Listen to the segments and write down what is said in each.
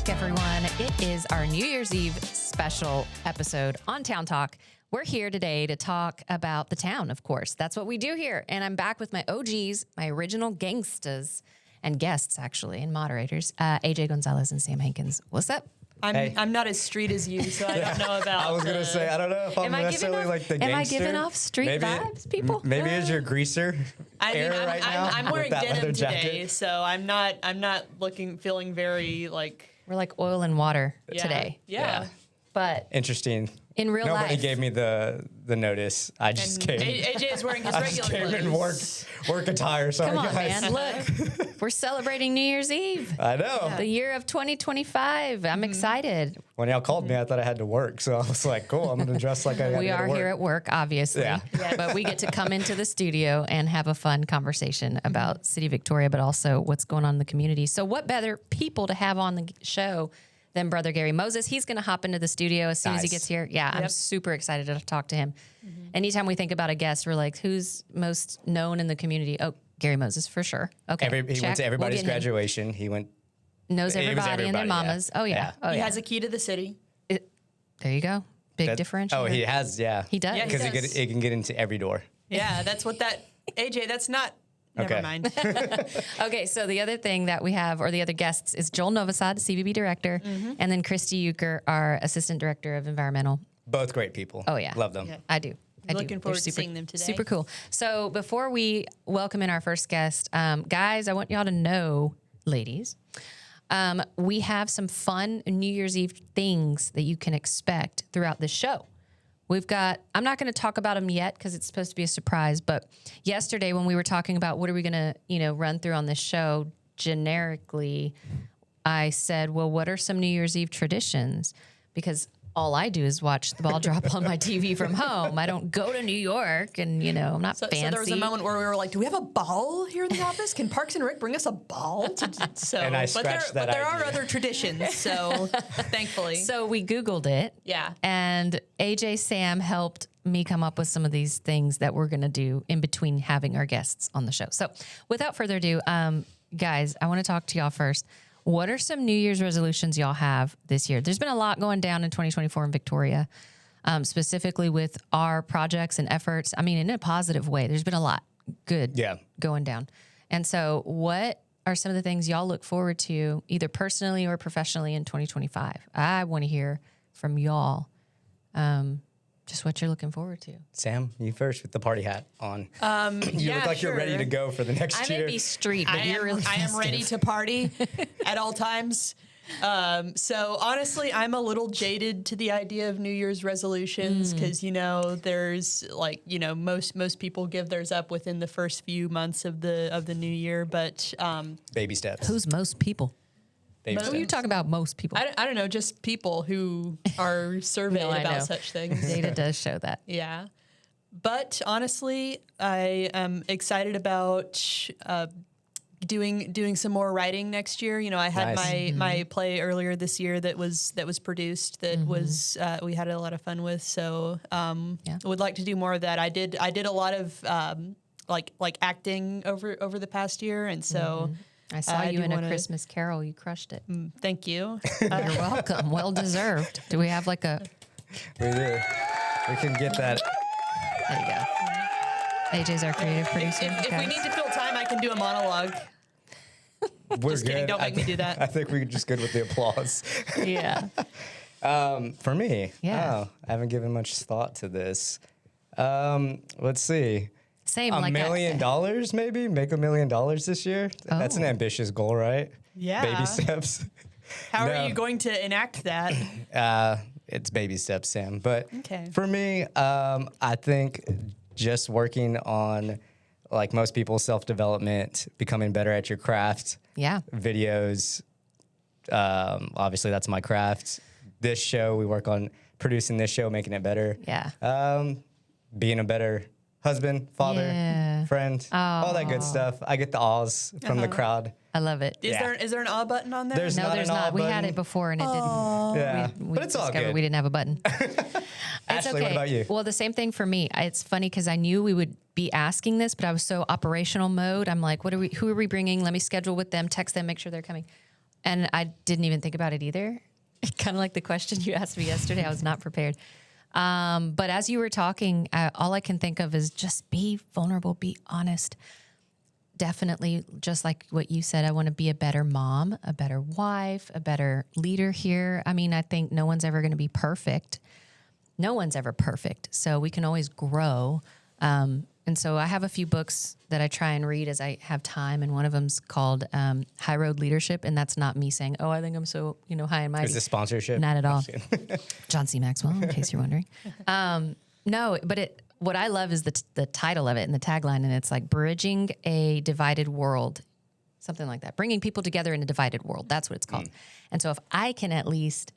back, everyone. It is our New Year's Eve special episode on Town Talk. We're here today to talk about the town, of course. That's what we do here. And I'm back with my OGs, my original gangstas, and guests, actually, and moderators, AJ Gonzalez and Sam Hankins. What's up? I'm not as street as you, so I don't know about. I was going to say, I don't know if I'm necessarily like the gangster. Am I giving off street vibes, people? Maybe it's your greaser right now. I'm wearing denim today, jacket. so I'm not feeling very like. We're like oil and water today. Yeah. But interesting. In real life. Nobody gave me the notice. I just came. AJ is wearing his regular clothes. I just came in work attire. Sorry, Come on, guys. man. Look, we're celebrating New Year's Eve. I know. The year of 2025. I'm excited. When y'all called me, I thought I had to work. So I was like, cool, I'm going to dress like I got to We are here at work, obviously. Yeah. But we get to come into the studio and have a fun conversation about City Victoria, but also what's going on in the community. So what better people to have on the show than Brother Gary Moses? He's going to hop into the studio as soon as he gets here. Yeah, I'm super excited to talk to him. Anytime we think about a guest, we're like, who's most known in the community? Oh, Gary Moses, for sure. Okay, He went to everybody's graduation. He knows everybody and their mamas. Yeah. Oh, yeah. Oh, he yeah. has a key to the city. There you go. Big differential. Oh, he has, yeah. He does. Yeah, Because it can get into every door. Yeah, that's what that, AJ, that's not, never mind. Okay, so the other thing that we have, or the other guests, is Joel Novosad, CVB director, and then Christy Youker, our assistant director of environmental. Both great people. Oh, yeah. Love them. Yeah. I do. Looking forward to seeing them today. Super cool. So before we welcome in our first guest, guys, I want y'all to know, ladies, we have some fun New Year's Eve things that you can expect throughout the show. We've got, I'm not going to talk about them yet because it's supposed to be a surprise, but yesterday when we were talking about what are we going to, run through on this show, generically, I said, well, what are some New Year's Eve traditions? Because all I do is watch the ball drop on my TV from home. I don't go to New York and, I'm not fancy. So there was a moment where we were like, do we have a ball here in the office? Can Parks and Rec bring us a ball? And I scratched that But there are idea. other traditions, so thankfully. So we Googled it. Yeah. And AJ Sam helped me come up with some of these things that we're going to do in between having our guests on the show. So without further ado, guys, I want to talk to y'all first. What are some New Year's resolutions y'all have this year? There's been a lot going down in 2024 in Victoria, specifically with our projects and efforts. I mean, in a positive way, there's been a lot good going down. And so what are some of the things y'all look forward to, either personally or professionally, in 2025? I want to hear from y'all just what you're looking forward to. Sam, you first with the party hat on. You look like you're ready to go for the next year. I may be street, but you're really festive. I am ready to party at all times. So honestly, I'm a little jaded to the idea of New Year's resolutions because, there's most people give theirs up within the first few months of the new year. But baby steps. Who's most people? Baby Who you talk about most people? I don't know, just people who are surveyed about such things. Data does show that. Yeah. But honestly, I am excited about doing some more writing next year. I had my play earlier this year that was produced that was we had a lot of fun with. So I would like to do more of that. I did a lot of like acting over the past year, and so. I saw you in a Christmas Carol. You crushed it. Thank you. You're welcome. Well deserved. Do we have like a... We do. We can get that. There you go. AJ's our creative producer. If we need to fill time, I can do a monologue. We're Just good. kidding. Don't make me do that. I think we're just good with the applause. Yeah. For me, I haven't given much thought to this. Let's see. Same. $1 million, maybe make $1 million this year. That's an ambitious goal, right? Yeah. Baby steps. How are you going to enact that? It's baby steps, Sam. But Okay. for me, I think just working on, like most people, self-development, becoming better at your craft. Yeah. Videos. Obviously, that's my craft. This show, we work on producing this show, making it better. Yeah. Being a better husband, father, friend, all that good stuff. I get the ahs from the crowd. I love it. Is there an ah button on there? There's No, there's not. We had it before and it didn't. Yeah, We but it's all discovered good. we didn't have a button. Ashley, what about you? Well, the same thing for me. It's funny because I knew we would be asking this, but I was so operational mode. I'm like, who are we bringing? Let me schedule with them, text them, make sure they're coming. And I didn't even think about it either. Kind of like the question you asked me yesterday. I was not prepared. But as you were talking, all I can think of is just be vulnerable, be honest. Definitely, just like what you said, I want to be a better mom, a better wife, a better leader here. I mean, I think no one's ever going to be perfect. No one's ever perfect. So we can always grow. And so I have a few books that I try and read as I have time. And one of them's called High Road Leadership. And that's not me saying, oh, I think I'm so, high and mighty. Is this sponsorship? Not at all. John C. Maxwell, in case you're wondering. No, but what I love is the title of it and the tagline. And it's like Bridging a Divided World, something like that. Bringing people together in a divided world. That's what it's called. And so if I can at least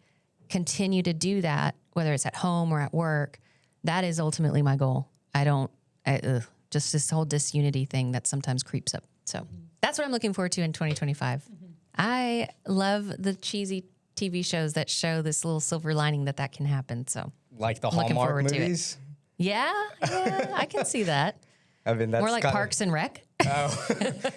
continue to do that, whether it's at home or at work, that is ultimately my goal. Just this whole disunity thing that sometimes creeps up. So that's what I'm looking forward to in 2025. I love the cheesy TV shows that show this little silver lining that can happen. So like the Hallmark movies? Yeah, I can see that. I mean, that's more like Parks and Rec. Oh,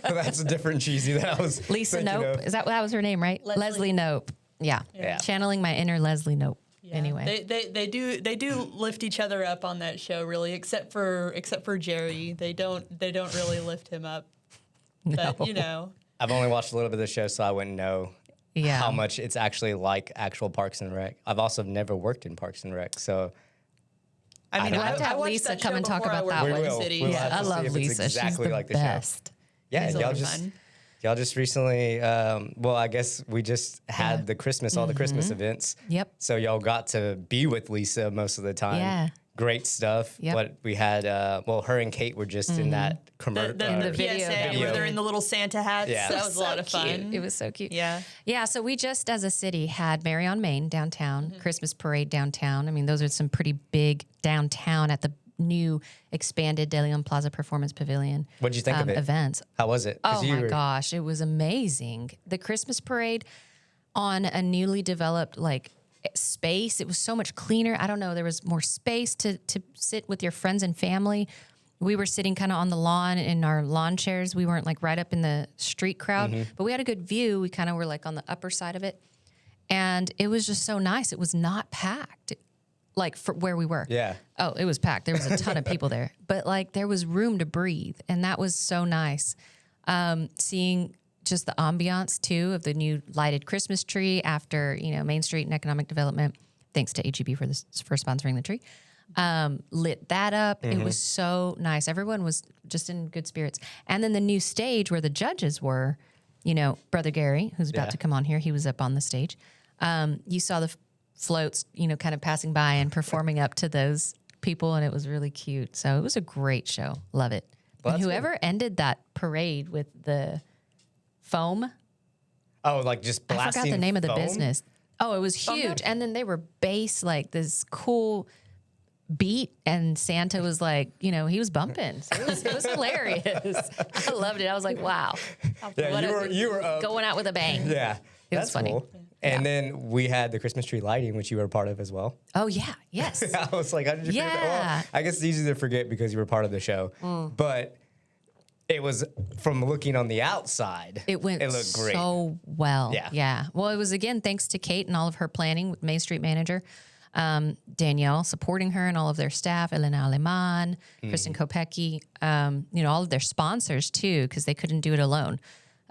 that's a different cheesy that I was Lisa Nope. Of. Is that was her name, right? Leslie Nope. Yeah. Channeling my inner Leslie Nope. Yeah. Anyway, they do lift each other up on that show, really, except for Jerry. They don't really lift him up. No. But I've only watched a little bit of the show, so I wouldn't know how much it's actually like actual Parks and Rec. I've also never worked in Parks and Rec, so I mean, we'll have to have Lisa come and talk about that one. We'll I love Lisa. Exactly She's the like the best. Show. Yeah, y'all just recently, I guess we just had the Christmas, all the Christmas events. Yep. So y'all got to be with Lisa most of the time. Yeah. Great stuff. Yep. What we had, her and Kate were just in that commercial. The video where they're in the little Santa hats. Yeah. That was a lot of fun. It was so cute. Yeah. Yeah, so we just, as a city, had Mary on Main downtown, Christmas parade downtown. I mean, those are some pretty big downtown at the new expanded De Leon Plaza Performance Pavilion. What'd you think of it? Events. How was it? Oh my gosh, it was amazing. The Christmas parade on a newly developed space. It was so much cleaner. I don't know. There was more space to sit with your friends and family. We were sitting kind of on the lawn in our lawn chairs. We weren't right up in the street crowd, but we had a good view. We kind of were on the upper side of it. And it was just so nice. It was not packed. For where we were. Yeah. Oh, it was packed. There was a ton of people there, but there was room to breathe. And that was so nice. Seeing just the ambiance too of the new lighted Christmas tree after, Main Street and Economic Development, thanks to HEB for sponsoring the tree, lit that up. It was so nice. Everyone was just in good spirits. And then the new stage where the judges were, Brother Gary, who's about to come on here, he was up on the stage. You saw the floats, kind of passing by and performing up to those people, and it was really cute. So it was a great show. Love it. Well, and whoever ended that parade with the foam. Oh, just blasting I forgot the name foam? of the business. Oh, it was huge. And then they were bass, this cool beat, and Santa was he was bumping. So it was hilarious. I loved it. I was like, wow. Yeah, you were going out with a bang. Yeah. It was funny. Cool. And then we had the Christmas tree lighting, which you were a part of as well. Oh, yeah. Yes. I was like, how did you forget that? Well, I guess it's easy to forget because you were part of the show. But it was, from looking on the outside, it looked great. So well. Yeah. Well, it was, again, thanks to Kate and all of her planning with Main Street Manager, Danielle supporting her and all of their staff, Elena Aleman, Kristen Kopecki, all of their sponsors, too, because they couldn't do it alone.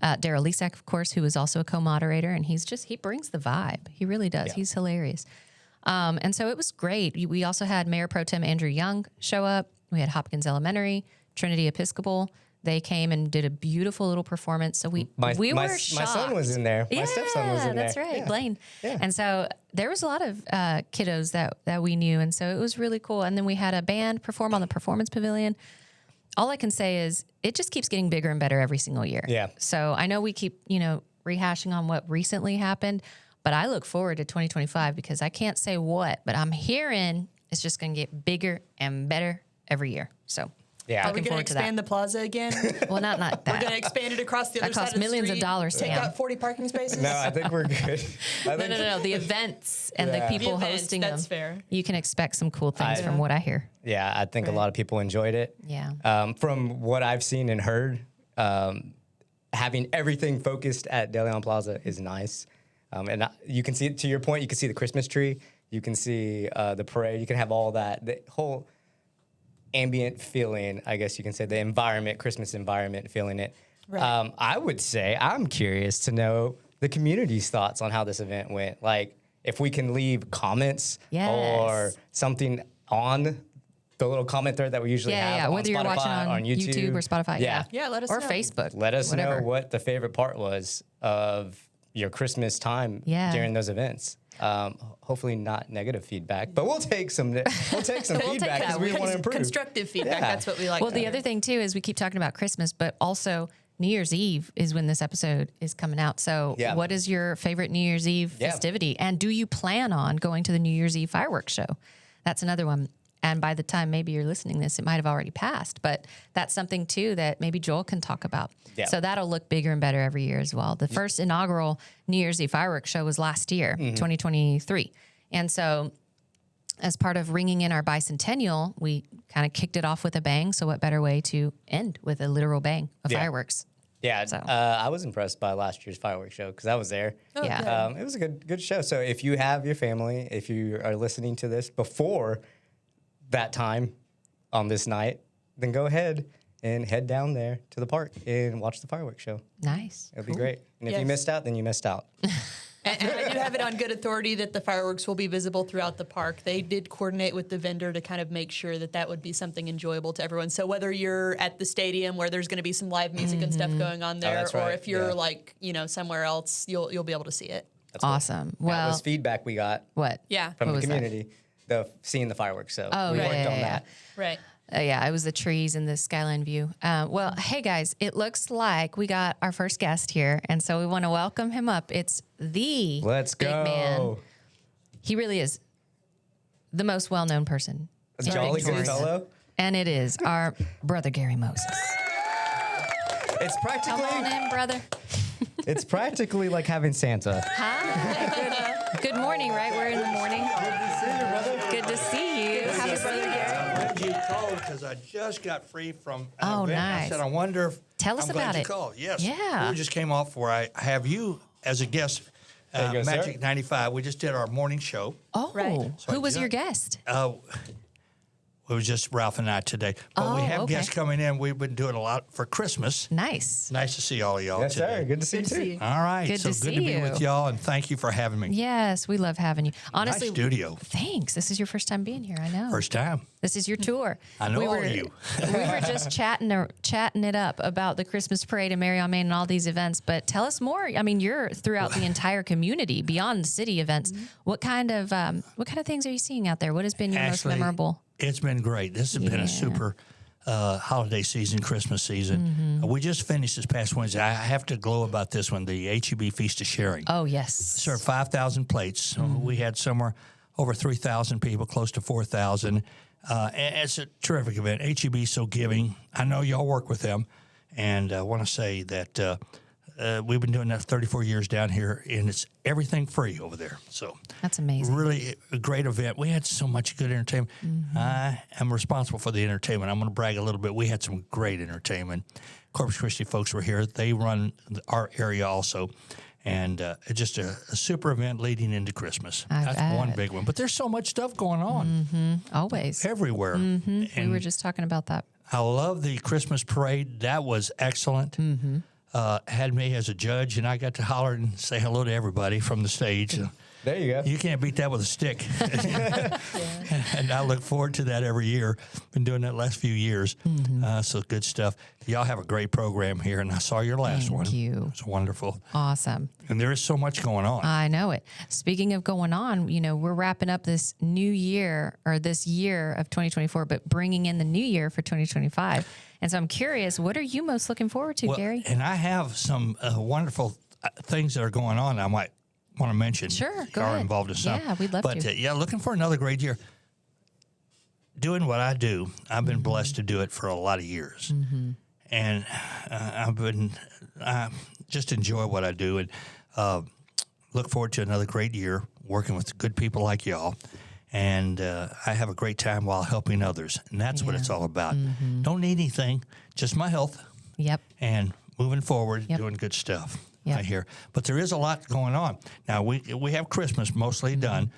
Daryl Lisak, of course, who is also a co-moderator, and he brings the vibe. He really does. Yeah. He's hilarious. And so it was great. We also had Mayor Pro Tem Andrew Young show up. We had Hopkins Elementary, Trinity Episcopal. They came and did a beautiful little performance. So we were shocked. My son was in there. My stepson was in there. That's right, yeah. Blaine. Yeah. And so there was a lot of kiddos that we knew, and so it was really cool. And then we had a band perform on the Performance Pavilion. All I can say is it just keeps getting bigger and better every single year. Yeah. So I know we keep, rehashing on what recently happened, but I look forward to 2025 because I can't say what, but I'm hearing it's just going to get bigger and better every year. So yeah. Are we going to expand the plaza again? Well, not that. We're going to expand it across the other side of the millions street. of dollars. Take out 40 parking spaces? No, I think we're good. No. The events and the people hosting them. That's fair. You can expect some cool things from what I hear. Yeah, I think a lot of people enjoyed it. Yeah. From what I've seen and heard, having everything focused at De Leon Plaza is nice. And you can see, to your point, you can see the Christmas tree. You can see the parade. You can have all that. The whole ambient feeling, I guess you can say, the environment, Christmas environment, feeling it. Right. I would say I'm curious to know the community's thoughts on how this event went. Like, if we can leave comments or something on the little comment thread that we usually have on whether Spotify, you're watching on YouTube or Spotify. Yeah, let us know. Or Facebook. Let us know what the favorite part was of your Christmas time during those events. Hopefully not negative feedback, but we'll take some feedback because we want to improve. Constructive feedback, that's what we like. Well, the other thing too is we keep talking about Christmas, but also New Year's Eve is when this episode is coming out. So what is your favorite New Year's Eve festivity? And do you plan on going to the New Year's Eve fireworks show? That's another one. And by the time maybe you're listening to this, it might have already passed. But that's something, too, that maybe Joel can talk about. Yeah. So that'll look bigger and better every year as well. The first inaugural New Year's Eve fireworks show was last year, 2023. And so as part of ringing in our bicentennial, we kind of kicked it off with a bang. So what better way to end with a literal bang of fireworks? Yeah, so. I was impressed by last year's fireworks show because I was there. Oh, it was a good show. So if you have your family, if you are listening to this before that time on this night, then go ahead and head down there to the park and watch the fireworks show. Nice. It'll be great. And if you missed out, then you missed out. And I do have it on good authority that the fireworks will be visible throughout the park. They did coordinate with the vendor to kind of make sure that that would be something enjoyable to everyone. So whether you're at the stadium where there's going to be some live music and stuff going on there, or if you're like, somewhere else, you'll be able to see it. That's awesome. Well, that was feedback we got. From the community. Seeing the fireworks. So we worked on that. Right. It was the trees and the skyline view. Well, hey guys, it looks like we got our first guest here, and so we want to welcome him up. It's the big man. He really is the most well-known person. A jolly good fellow. And it is our brother Gary Moses. It's practically. Come on in, brother. It's practically like having Santa. Hi. Good morning, right? We're in the morning. Good to see you, brother. Good to see you. Happy birthday, Gary. I'm glad you called because I just got free from an event. Nice. I said, I wonder if Tell us I'm about glad it. you called. Yes. Yeah. We just came off where I have you as a guest. Magic 95. We just did our morning show. Oh, right. So Who was your guest? It was just Ralph and I today. But we have guests coming in. We've been doing a lot for Christmas. Nice. Nice to see all of y'all today. Yes, sir. Good to see you, too. All right. Good to be with y'all, and thank you for having me. Yes, we love having you. Honestly, nice studio. Thanks. This is your first time being here, I know. First time. This is your tour. I know all of you. We were just chatting it up about the Christmas parade in Mary on Main and all these events, but tell us more. I mean, you're throughout the entire community, beyond the city events. Mm-hmm. What kind of things are you seeing out there? What has been your most memorable? It's been great. This has been a super holiday season, Christmas season. Mm-hmm. We just finished this past Wednesday. I have to glow about this one, the HEB Feast of Sharing. Oh, yes. Served 5,000 plates. Mm-hmm. We had somewhere over 3,000 people, close to 4,000. And it's a terrific event. HEB is so giving. I know y'all work with them, and I want to say that we've been doing that 34 years down here, and it's everything free over there. So that's amazing. Really a great event. We had so much good entertainment. Mm-hmm. I am responsible for the entertainment. I'm going to brag a little bit. We had some great entertainment. Corpus Christi folks were here. They run our area also. And just a super event leading into Christmas. That's one big one. But there's so much stuff going on. Mm-hmm. Always. Everywhere. Mm-hmm. And we were just talking about that. I love the Christmas parade. That was excellent. Mm-hmm. Had me as a judge, and I got to holler and say hello to everybody from the stage. There you go. You can't beat that with a stick. And I look forward to that every year. Been doing that last few years. Mm-hmm. So good stuff. Y'all have a great program here, and I saw your last one. Thank you. It was wonderful. Awesome. And there is so much going on. I know it. Speaking of going on, we're wrapping up this new year, or this year of 2024, but bringing in the new year for 2025. And so I'm curious, what are you most looking forward to, Gary? And I have some wonderful things that are going on I might want to mention. Sure, go are ahead. Involved in some. Yeah, we'd love to. But looking for another great year. Doing what I do, I've been blessed to do it for a lot of years. Mm-hmm. And I just enjoy what I do, and look forward to another great year working with good people like y'all. And I have a great time while helping others. And that's what it's all about. Mm-hmm. Don't need anything, just my health. Yep. And moving forward, Yep. doing good stuff. Yep. I hear. But there is a lot going on. Now, we have Christmas mostly done.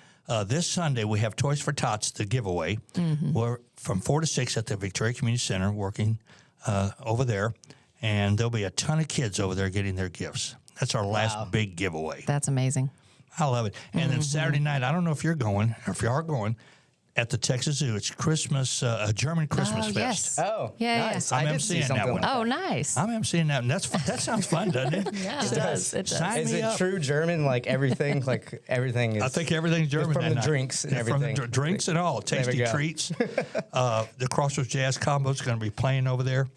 This Sunday, we have Toys for Tots, the giveaway. We're from 4 to 6 at the Victoria Community Center working over there. And there'll be a ton of kids over there getting their gifts. That's our last big giveaway. That's amazing. I love it. And then Saturday night, I don't know if you're going, or if you are going, at the Texas Zoo, it's Christmas, a German Christmas Fest. Yes. Oh, Yeah, nice. I'm I did see emceeing that something one. like Oh, nice. I'm emceeing that, and that sounds fun, doesn't it? Yeah, it does. It does. Sign Is me it up. true German? Like everything? Like everything is. I think everything's German. From that the night. drinks and Yeah, From everything. the drinks and all. we Tasty go. treats. The Crossroads Jazz Combo is going to be playing over there.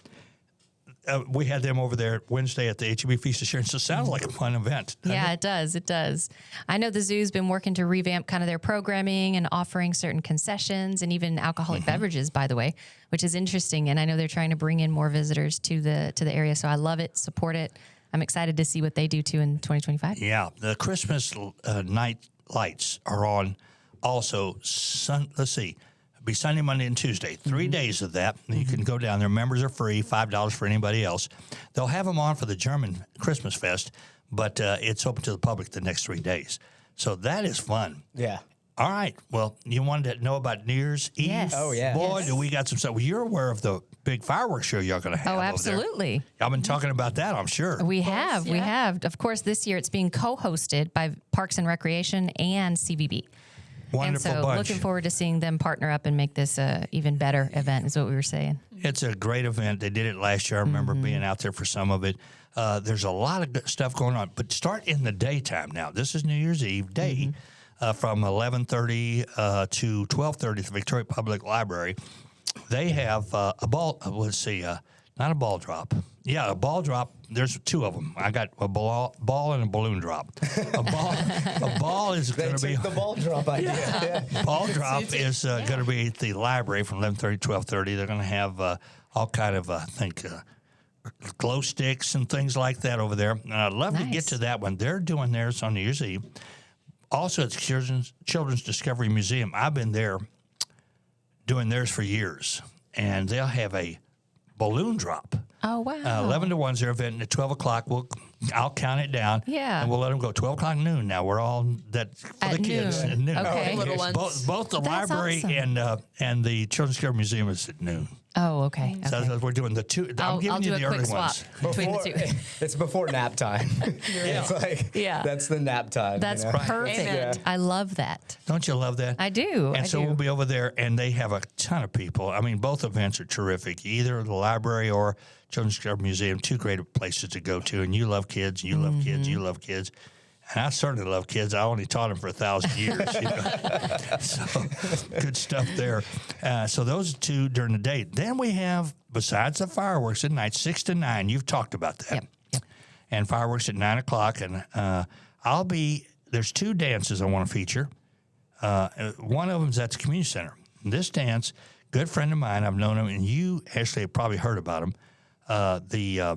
We had them over there Wednesday at the HEB Feast of Sharing. So it sounds like a fun event. doesn't Yeah, it? it does. It does. I know the zoo's been working to revamp kind of their programming and offering certain concessions and even alcoholic beverages, by the way, which is interesting. And I know they're trying to bring in more visitors to the area. So I love it, support it. I'm excited to see what they do too in 2025. Yeah, the Christmas night lights are on also. Let's see. Be Sunday, Monday, and Tuesday. 3 days of that. You can go down there. Members are free, $5 for anybody else. They'll have them on for the German Christmas Fest, but it's open to the public the next 3 days. So that is fun. Yeah. All right. Well, you wanted to know about New Year's Eve? Yes. Oh, yeah. Boy, Yes. do we got some stuff. Well, you're aware of the big fireworks show you're going to have Oh, over absolutely. there. Y'all been talking about that, I'm sure. We have. We yeah. have. Of course, this year it's being co-hosted by Parks and Recreation and CVB. Wonderful and so bunch. looking forward to seeing them partner up and make this a even better event is what we were saying. It's a great event. They did it last year. I remember being out there for some of it. There's a lot of good stuff going on, but start in the daytime now. This is New Year's Eve day from 11:30 to 12:30 at the Victoria Public Library. They have a ball. Let's see, not a ball drop. Yeah, a ball drop. There's two of them. I got a ball and a balloon drop. A ball is They going to be took the ball drop idea. Yeah. ball drop is going to be at the library from 11:30 to 12:30. They're going to have all kind of I think glow sticks and things like that over there. And I'd love to get Nice. to that one. They're doing theirs on New Year's Eve. Also at the Children's Discovery Museum. I've been there doing theirs for years, and they'll have a balloon drop. Oh, wow. 11 to 1's their event, and at 12 o'clock, I'll count it down. Yeah. And we'll let them go. 12 o'clock noon now. We're all that for At the kids noon. at noon. Okay. Little ones. Both the That's library awesome. and the Children's Discovery Museum is at noon. Oh, okay. So okay. we're doing the two. I'm I'll giving do you a the quick early swap ones. between the Before- two. It's before nap time. It's like, Yeah. that's the nap time. That's you know? perfect. Amen. I love that. Don't you love that? I do. And I so do. we'll be over there, and they have a ton of people. I mean, both events are terrific. Either the library or Children's Discovery Museum, two great places to go to. And you love kids, and you love kids, you love kids. And I certainly love kids. I only taught them for 1,000 years. You know? So good stuff there. So those two during the day. Then we have, besides the fireworks at night, 6 to 9. You've talked about that. Yep. And fireworks at 9 o'clock. And there's two dances I want to feature. One of them's at the community center. This dance, good friend of mine, I've known him, and you actually have probably heard about him, the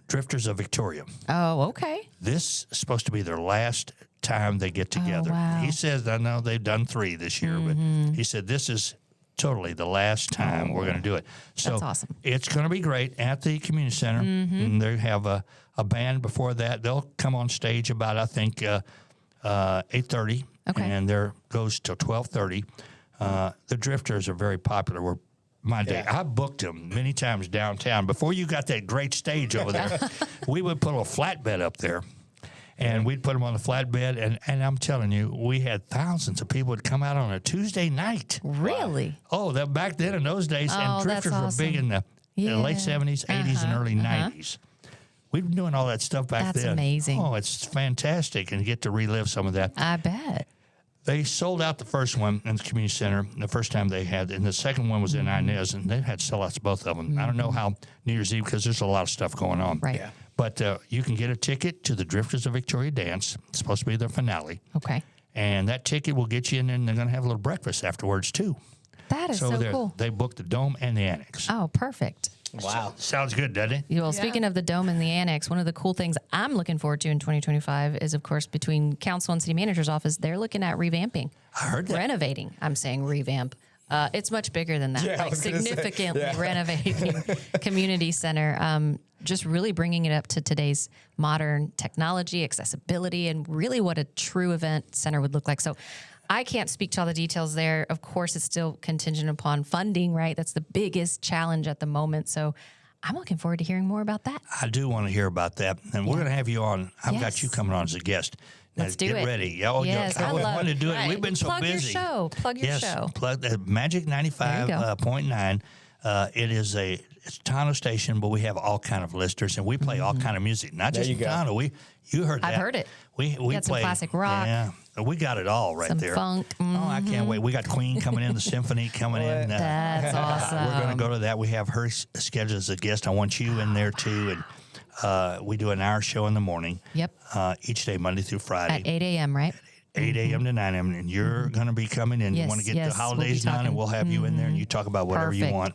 Drifters of Victoria. Oh, okay. This is supposed to be their last time they get together. wow. He says, I know they've done 3 this year, but he said, this is totally the last time we're going to do it. So That's awesome. it's going to be great at the community center. And they have a band before that. They'll come on stage about, I think, 8:30. Okay. And there goes till 12:30. The Drifters are very popular. We're my day. Yeah. I booked them many times downtown. Before you got that great stage over there, we would put a flatbed up there, and we'd put them on the flatbed. And I'm telling you, we had thousands of people would come out on a Tuesday night. Really? Oh, that back then in those days, Oh, and that's Drifters were big in the late Yeah. 70s, 80s, and early 90s. We've been doing all that stuff back That's then. amazing. Oh, it's fantastic, and get to relive some of that. I bet. They sold out the first one in the community center the first time they had, and the second one was in Inez, and they had sellouts both of them. I don't know how New Year's Eve, because there's a lot of stuff going on. Right. Yeah. But you can get a ticket to the Drifters of Victoria dance. It's supposed to be their finale. Okay. And that ticket will get you in, and they're going to have a little breakfast afterwards, too. That is So so they're- cool. they booked the Dome and the Annex. Oh, perfect. Wow. Sounds good, doesn't it? Well, speaking of the Dome and the Annex, one of the cool things I'm looking forward to in 2025 is, of course, between Council and City Manager's Office, they're looking at revamping, I heard that. renovating. I'm saying revamp. It's much bigger than that, Yeah, I like was gonna say, significantly yeah. renovating community center. just really bringing it up to today's modern technology, accessibility, and really what a true event center would look like. So I can't speak to all the details there. Of course, it's still contingent upon funding, right? That's the biggest challenge at the moment. So I'm looking forward to hearing more about that. I do want to hear about that. And we're going to have you on. I've got you coming on as a guest. Let's do Get it. ready. Yes, I wanted to do it. right. We've been so Plug busy. Your show. Plug your show. Plug Magic 95.9. It is it's a Tano station, but we have all kind of listeners, and we play all kind of music. Not just Tano. You heard that. I've heard it. We got some play classic rock. Yeah, we got it all right Some there. funk. Oh, I can't wait. We got Queen coming in, the symphony coming in. That's awesome. We're going to go to that. We have her scheduled as a guest. I want you in there too, and we do an hour show in the morning. Yep. Each day, Monday through Friday. At 8 a.m., right? 8 a.m. to 9 a.m. And you're going to be coming in. Yes, You want to get yes, the holidays we'll be done, and we'll have you in there, and you talk about whatever you Perfect. want,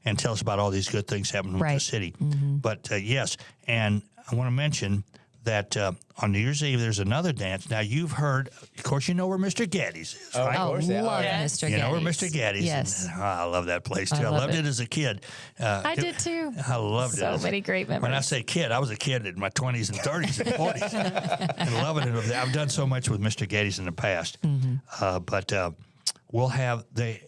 and tell us about all these good things happening with the Right. city. But yes, and I want to mention that on New Year's Eve, there's another dance. Now, you've heard, of course, you know where Mr. Gaddy's is, right? Oh, course, yeah. love Yeah. Mr. You know where Gaddy's. Mr. Gaddy's Yes. is. I love that place, too. I love loved it. it as a kid. I did too. I loved it. So many great memories. When I say kid, I was a kid in my 20s and 30s and 40s and loving it. I've done so much with Mr. Gaddy's in the past. But we'll have, they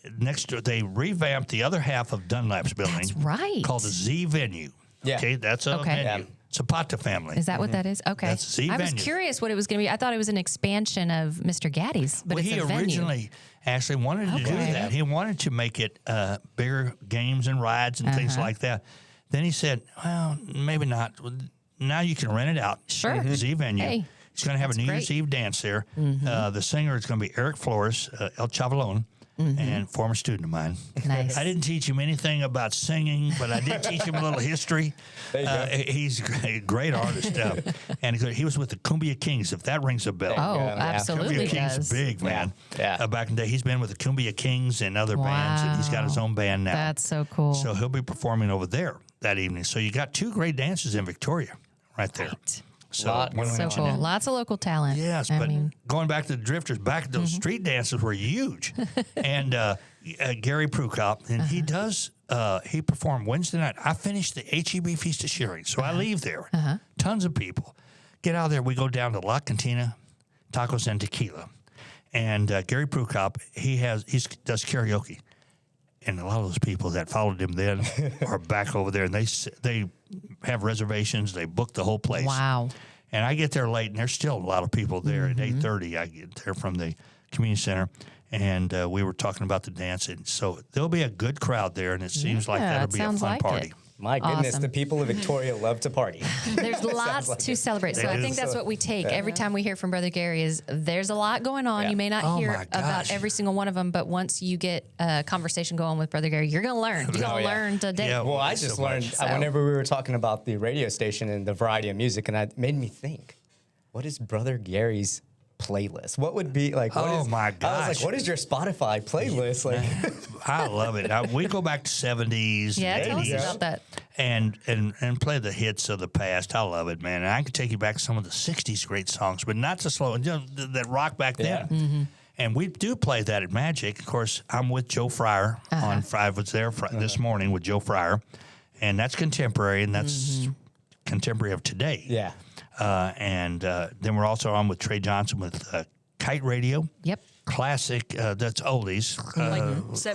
revamped the other half of Dunlap's building. That's right. Called the Z Venue. Yeah. Okay, that's a Okay. venue. Yeah. Zapata family. Is that what that is? Okay. That's Z I was venue. curious what it was going to be. I thought it was an expansion of Mr. Gaddy's, but Well, it's he a venue. originally actually wanted to do Okay. that. He wanted to make it bigger games and rides and things like that. Then he said, well, maybe not. Now you can rent it out. Sure. Z Venue. Hey, He's going to have a that's New Year's great. Eve dance there. The singer is going to be Eric Flores, El Chavalon, and former student of mine. Nice. I didn't teach him anything about singing, but I did teach him a little history. There you go. He's a great artist. And he was with the Cumbia Kings, if that rings a bell. Oh, Yeah. absolutely Cumbia Kings does. big, man. Yeah. Back in the day, he's been with the Cumbia Kings and other bands, and he's got his own band now. That's so cool. So he'll be performing over there that evening. So you got two great dances in Victoria right there. Right. So, Lot wanna So mention cool. that. Lots of local talent. Yes, I but mean, going back to the Drifters, back those street dances were huge. And Gary Prukop, and he does, he performed Wednesday night. I finished the HEB Feast of Sharing, so I leave there. Tons of people. Get out there. We go down to La Cantina, Tacos and Tequila. And Gary Prukop, he does karaoke. And a lot of those people that followed him then are back over there, and they have reservations. They book the whole place. wow. And I get there late, and there's still a lot of people there. At 8:30, I get there from the community center, and we were talking about the dance. And so there'll be a good crowd there, and it seems like Yeah, that'll it be a sounds fun like party. it. My goodness, Awesome. the people of Victoria love to party. There's lots like to it. celebrate. So They I do. think that's what we take every time we hear from Brother Gary is there's a lot going on. Yeah. You may not Oh hear my about gosh. every single one of them, but once you get a conversation going with Brother Gary, you're going to learn. You're going to yeah. learn today. Yeah. Well, I So just much. learned So- whenever we were talking about the radio station and the variety of music, and it made me think, what is Brother Gary's playlist? What would be like? What Oh, is- my I was gosh. like, what is your Spotify playlist? Like, I love it. We go back to 70s, Yeah, tell us 80s, about that. and play the hits of the past. I love it, man. And I can take you back to some of the 60s great songs, but not so slow. That rock back then. Mm-hmm. And we do play that at Magic. Of course, I'm with Joe Fryer on Friday. I was there this morning with Joe Fryer, and that's contemporary, and that's contemporary of today. yeah. And then we're also on with Trey Johnson with Kite Radio. Yep. Classic, that's oldies. Like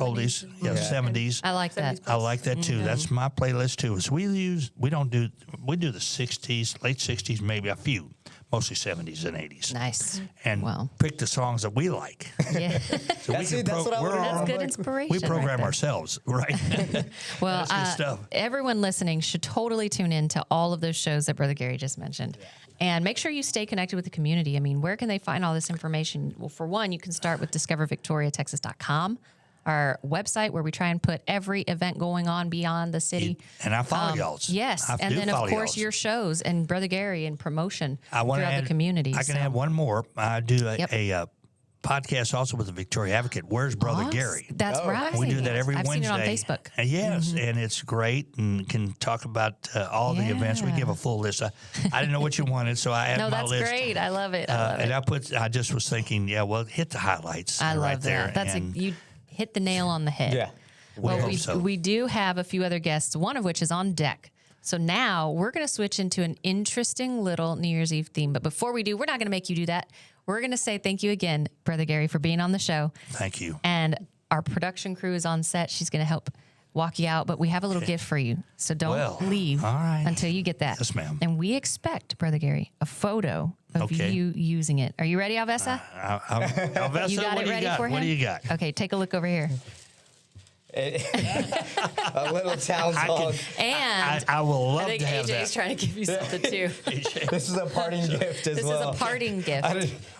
oldies, 70s. yeah, 70s. I like that. I like that too. That's my playlist too. So we do the 60s, late 60s, maybe a few, mostly 70s and 80s. Nice. And Wow. pick the songs that we like. Yeah. So That's what I wanted to That's know. good inspiration. we program right there. ourselves, right? Well, That's good stuff. everyone listening should totally tune in to all of those shows that Brother Gary just mentioned. And make sure you stay connected with the community. I mean, where can they find all this information? Well, for one, you can start with discovervictoriatexas.com, our website where we try and put every event going on beyond the city. And I follow y'all's. Yes. I And do then, of follow course, y'all's. your shows and Brother Gary and promotion I want to throughout add the community. I can So- add one more. I do a, Yep. a podcast also with the Victoria Advocate. Where's Brother Awesome. Gary? That's Oh. right. We do that every I've Wednesday. seen it on Facebook. Yes, and it's great, and can talk about all the events. We Yeah. give a full list. I didn't know what you wanted, so I added No, my that's list. great. I love it. I love it. And I just was thinking, yeah, well, hit the highlights. I right love there. that. That's and you hit the nail on the head. Yeah. Well, hope so. we do have a few other guests, one of which is on deck So now we're going to switch into an interesting little New Year's Eve theme. But before we do, we're not going to make you do that. We're going to say thank you again, Brother Gary, for being on the show. Thank you. And our production crew is on set. She's going to help walk you out, but we have a little gift for you. So don't leave until you get that. Yes, ma'am. And we expect, Brother Gary, a photo of you using it. Are you ready, Alvesa? Alvesa, You got it ready for him? What do you got? Okay, take a look over here. A little town song. And I will love I think to have AJ's that. trying to give you something too. This is a parting gift as This well. is a parting gift.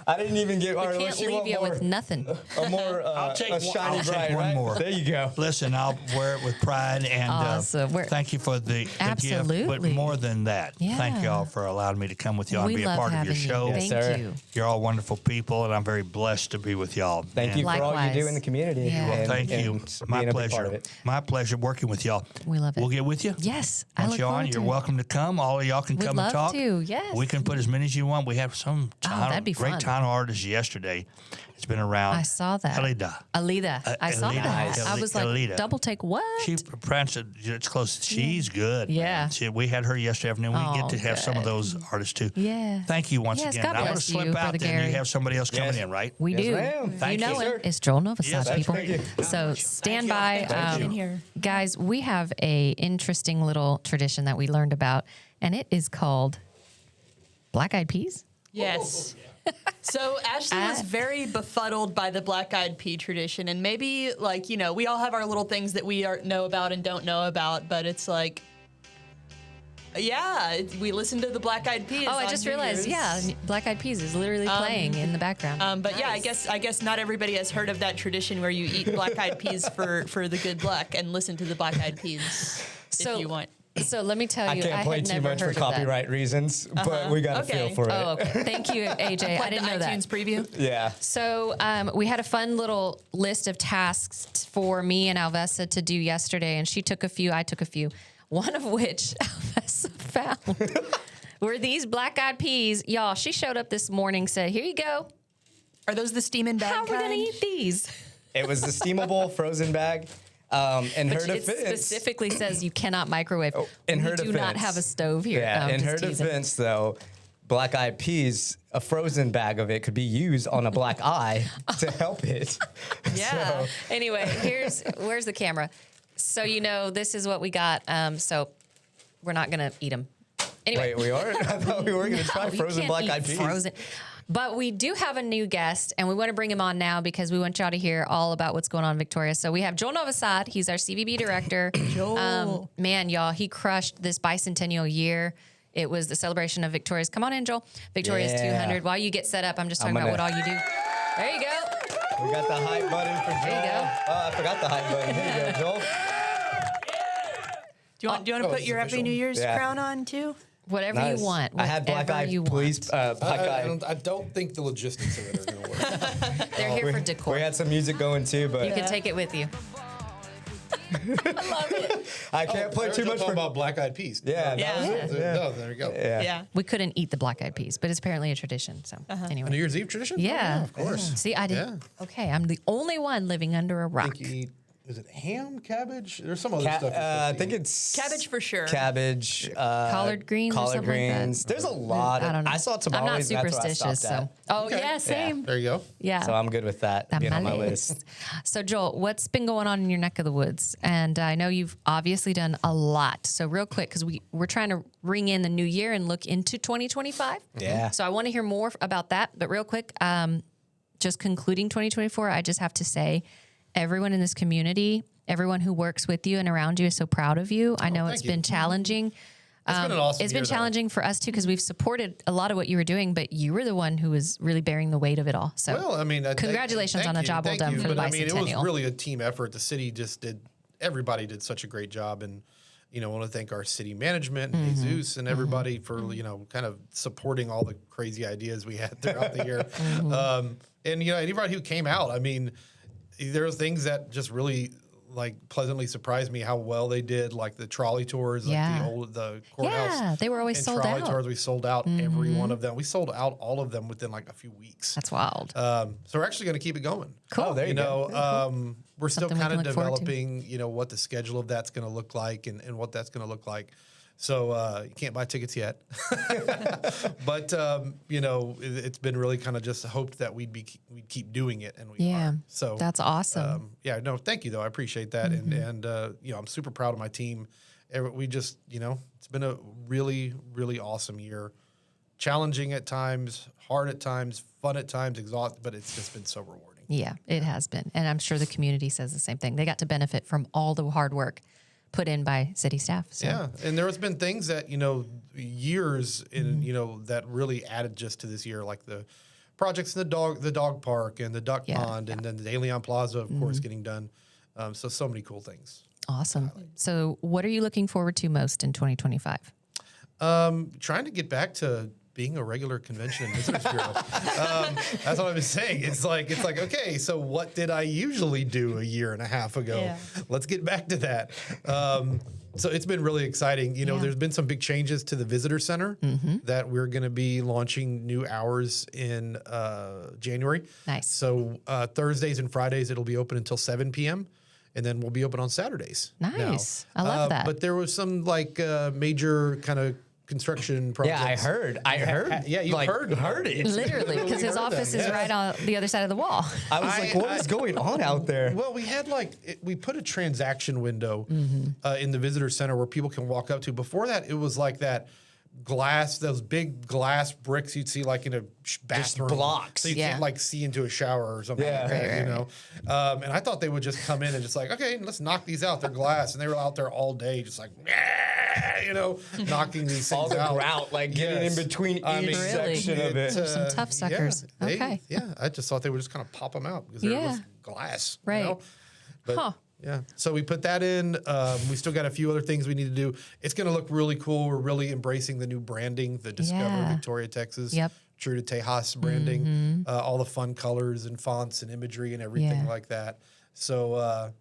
I didn't even get. We can't leave you with nothing. A more I'll take one- shiny I'll take bright, one right? more. There you go. Listen, I'll wear it with pride, and Awesome. thank you for the gift. But Absolutely. more than that, thank Yeah. y'all for allowing me to come with y'all and We be a love part of having your show. you. Yes, Thank sir. you. You're all wonderful people, and I'm very blessed to be with y'all. Thank you for all you Likewise. do in the community. Yeah. Well, and- Thank you. and My being a big part of pleasure. it. My pleasure working with y'all. We love it. We'll get with you. Yes, I Once look you're on, forward you're to it. welcome to come. All of y'all can We'd come love and talk. to, yes. We can put as many as you want. We have some that'd be great fun. town artists yesterday. It's been around. I saw that. Alida. Alida. I saw Alida. that. Nice. I was like, Alida. double take what? She pronounced it. It's close. She's good. Yeah. Man. We had her yesterday afternoon. We get to have some of those artists too. Yeah. Thank you once Yes, again. God I'm going to bless slip you, out Brother there and Gary. you have somebody else coming Yes. in, right? We Yes, do. ma'am. Thank you you, know sir. it. It's Joel Novosad, Yes, people. thank you. So stand you. by. Thank you. In here. Guys, we have a interesting little tradition that we learned about, and it is called Black Eyed Peas. Yes. So Ashley was very befuddled by the Black Eyed Pea tradition, and maybe we all have our little things that we know about and don't know about, but it's like, we listen to the Black Eyed Peas. Oh, I on just New realized, Year's. Black Eyed Peas is literally playing in the background. But I guess not everybody has heard of that tradition where you eat Black Eyed Peas for the good luck and listen to the Black Eyed Peas if you want. So let me tell you, I can't play had too never much for heard of that. copyright reasons, but we got a Okay. feel for it. Oh, okay. Thank you, AJ. I didn't know that. iTunes preview. Yeah. So we had a fun little list of tasks for me and Alvesa to do yesterday, and she took a few, I took a few. One of which Alvesa found were these Black Eyed Peas. Y'all, she showed up this morning, said, "Here you go. Are those the steaming bag How are we kind? gonna eat these?" It was the steamable frozen bag. In her But it defense, specifically says you cannot microwave. in we her do not defense. have a stove here. Yeah, No, I'm in her just teasing. defense, though, Black Eyed Peas, a frozen bag of it could be used on a black eye to help it. Yeah. Anyway, where's the camera? So this is what we got. So we're not gonna eat them. Anyway, Wait, we are? I thought we were going to try you frozen can't Black eat Eyed Peas. frozen. But we do have a new guest, and we want to bring him on now because we want y'all to hear all about what's going on in Victoria. So we have Joel Novosad. He's our CVB director. Joel. Man, y'all, he crushed this bicentennial year. It was the celebration of Victoria's. Come on in, Joel. Victoria's Yeah. 200. While you get set up, I'm just talking I'm about what all gonna- you do. There you go. We got the hype button for Joel. There you go. Oh, I forgot the hype button. Here you go, Joel. Do you want to put it's your Happy official. New Year's Yeah. crown on too? Whatever Nice. you want. I had Black whatever Eyed you Peas. want. Black Eyed. I don't think the logistics of it are going to work. They're here for decor. We had some music going too, but You can take it with you. I can't play too much talking for. about Black Eyed Peas. Yeah, Yeah. that was it. Yeah. No, there you go. Yeah. We couldn't eat the Black Eyed Peas, but it's apparently a tradition. So anyway. A New Year's Eve tradition? Yeah. Oh, of course. See, I didn't. Okay, I'm the only one living under a I rock. think you eat, is it ham, cabbage? There's some other Ca- stuff. I think it's Cabbage for sure. Cabbage, Collard greens or collard something like that? greens. There's a lot. I don't know. I saw I'm tamales. not and that's what I superstitious, stopped so. at. Oh yeah, same. There you go. Yeah. So I'm good with that being on my Tamales. list. So Joel, what's been going on in your neck of the woods? And I know you've obviously done a lot. So real quick, because we're trying to ring in the new year and look into 2025. Yeah. So I want to hear more about that. But real quick, just concluding 2024, I just have to say, everyone in this community, everyone who works with you and around you is so proud of you. I know it's thank you. been challenging. It's been an awesome It's been year, though. challenging for us too because we've supported a lot of what you were doing, but you were the one who was really bearing the weight of it all. So, Well, I mean, congratulations on a job well done for the But I mean, it was bicentennial. really a team effort. The city everybody did such a great job. And, I want to thank our city management and Mm-hmm. Jesus and everybody for, kind of supporting all the crazy ideas we had throughout the year. Mm-hmm. And, anybody who came out, I mean, there are things that just really pleasantly surprised me how well they did, like the trolley tours, Yeah. the courthouse. Yeah, they were always and sold trolley out. tours, we sold out every one of them. We sold out all of them within a few weeks. That's wild. So we're actually going to keep it going. Cool. Oh, there you go. We're still Something we kind can of look forward to. developing, what the schedule of that's going to look like and what that's going to look like. So you can't buy tickets yet. But, it's been really kind of just hoped that we'd keep doing it, and we are. So that's awesome. Thank you, though. I appreciate that. And I'm super proud of my team. We just, it's been a really, really awesome year. Challenging at times, hard at times, fun at times, exhausting, but it's just been so rewarding. Yeah, it has been. And I'm sure the community says the same thing. They got to benefit from all the hard work put in by city staff. So. Yeah, and there has been things that, years in, that really added just to this year, like the projects in the dog park and the duck pond, and then the De Leon Plaza, of course, getting done. So many cool things. Awesome. So what are you looking forward to most in 2025? Trying to get back to being a regular convention and visitors bureau. That's what I've been saying. It's like, okay, so what did I usually do a year and a half ago? Yeah. Let's get back to that. So it's been really exciting. There's been some big changes to the visitor center that we're going to be launching new hours in January. Nice. So Thursdays and Fridays, it'll be open until 7 p.m. And then we'll be open on Saturdays. Nice. Now. I love that. But there was some major kind of construction projects. Yeah, I heard. Yeah, you heard it. Literally, because his office is right on the other side of the wall. I was like, what is going on out there? Well, we had we put a transaction window in the visitor center where people can walk up to. Before that, it was like that glass, those big glass bricks you'd see like in a bathroom. Just blocks. So you can't see into a shower or something. Yeah. Like that, Right. And I thought they would just come in and just okay, let's knock these out. They're glass. And they were out there all day just knocking these things All the out. grout, getting in between each section of it. Some tough suckers. Okay. I just thought they would just kind of pop them out because there was glass. Right. But, yeah. So we put that in. We still got a few other things we need to do. It's going to look really cool. We're really embracing the new branding, the Discover Victoria, Texas. Yep. True to Tejas branding, all the fun colors and fonts and imagery and everything like that. So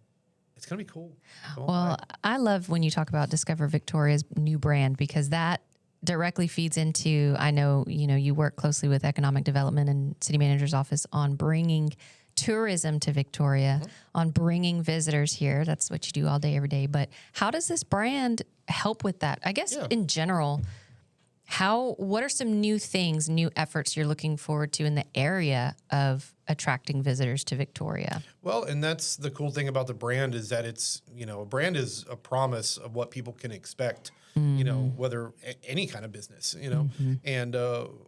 it's going to be cool. Well, I love when you talk about Discover Victoria's new brand, because that directly feeds into, I know, you work closely with economic development and city manager's office on bringing tourism to Victoria, on bringing visitors here. That's what you do all day, every day. But how does this brand help with that? I guess in general, what are some new things, new efforts you're looking forward to in the area of attracting visitors to Victoria? Well, and that's the cool thing about the brand is that it's, a brand is a promise of what people can expect, whether any kind of business, and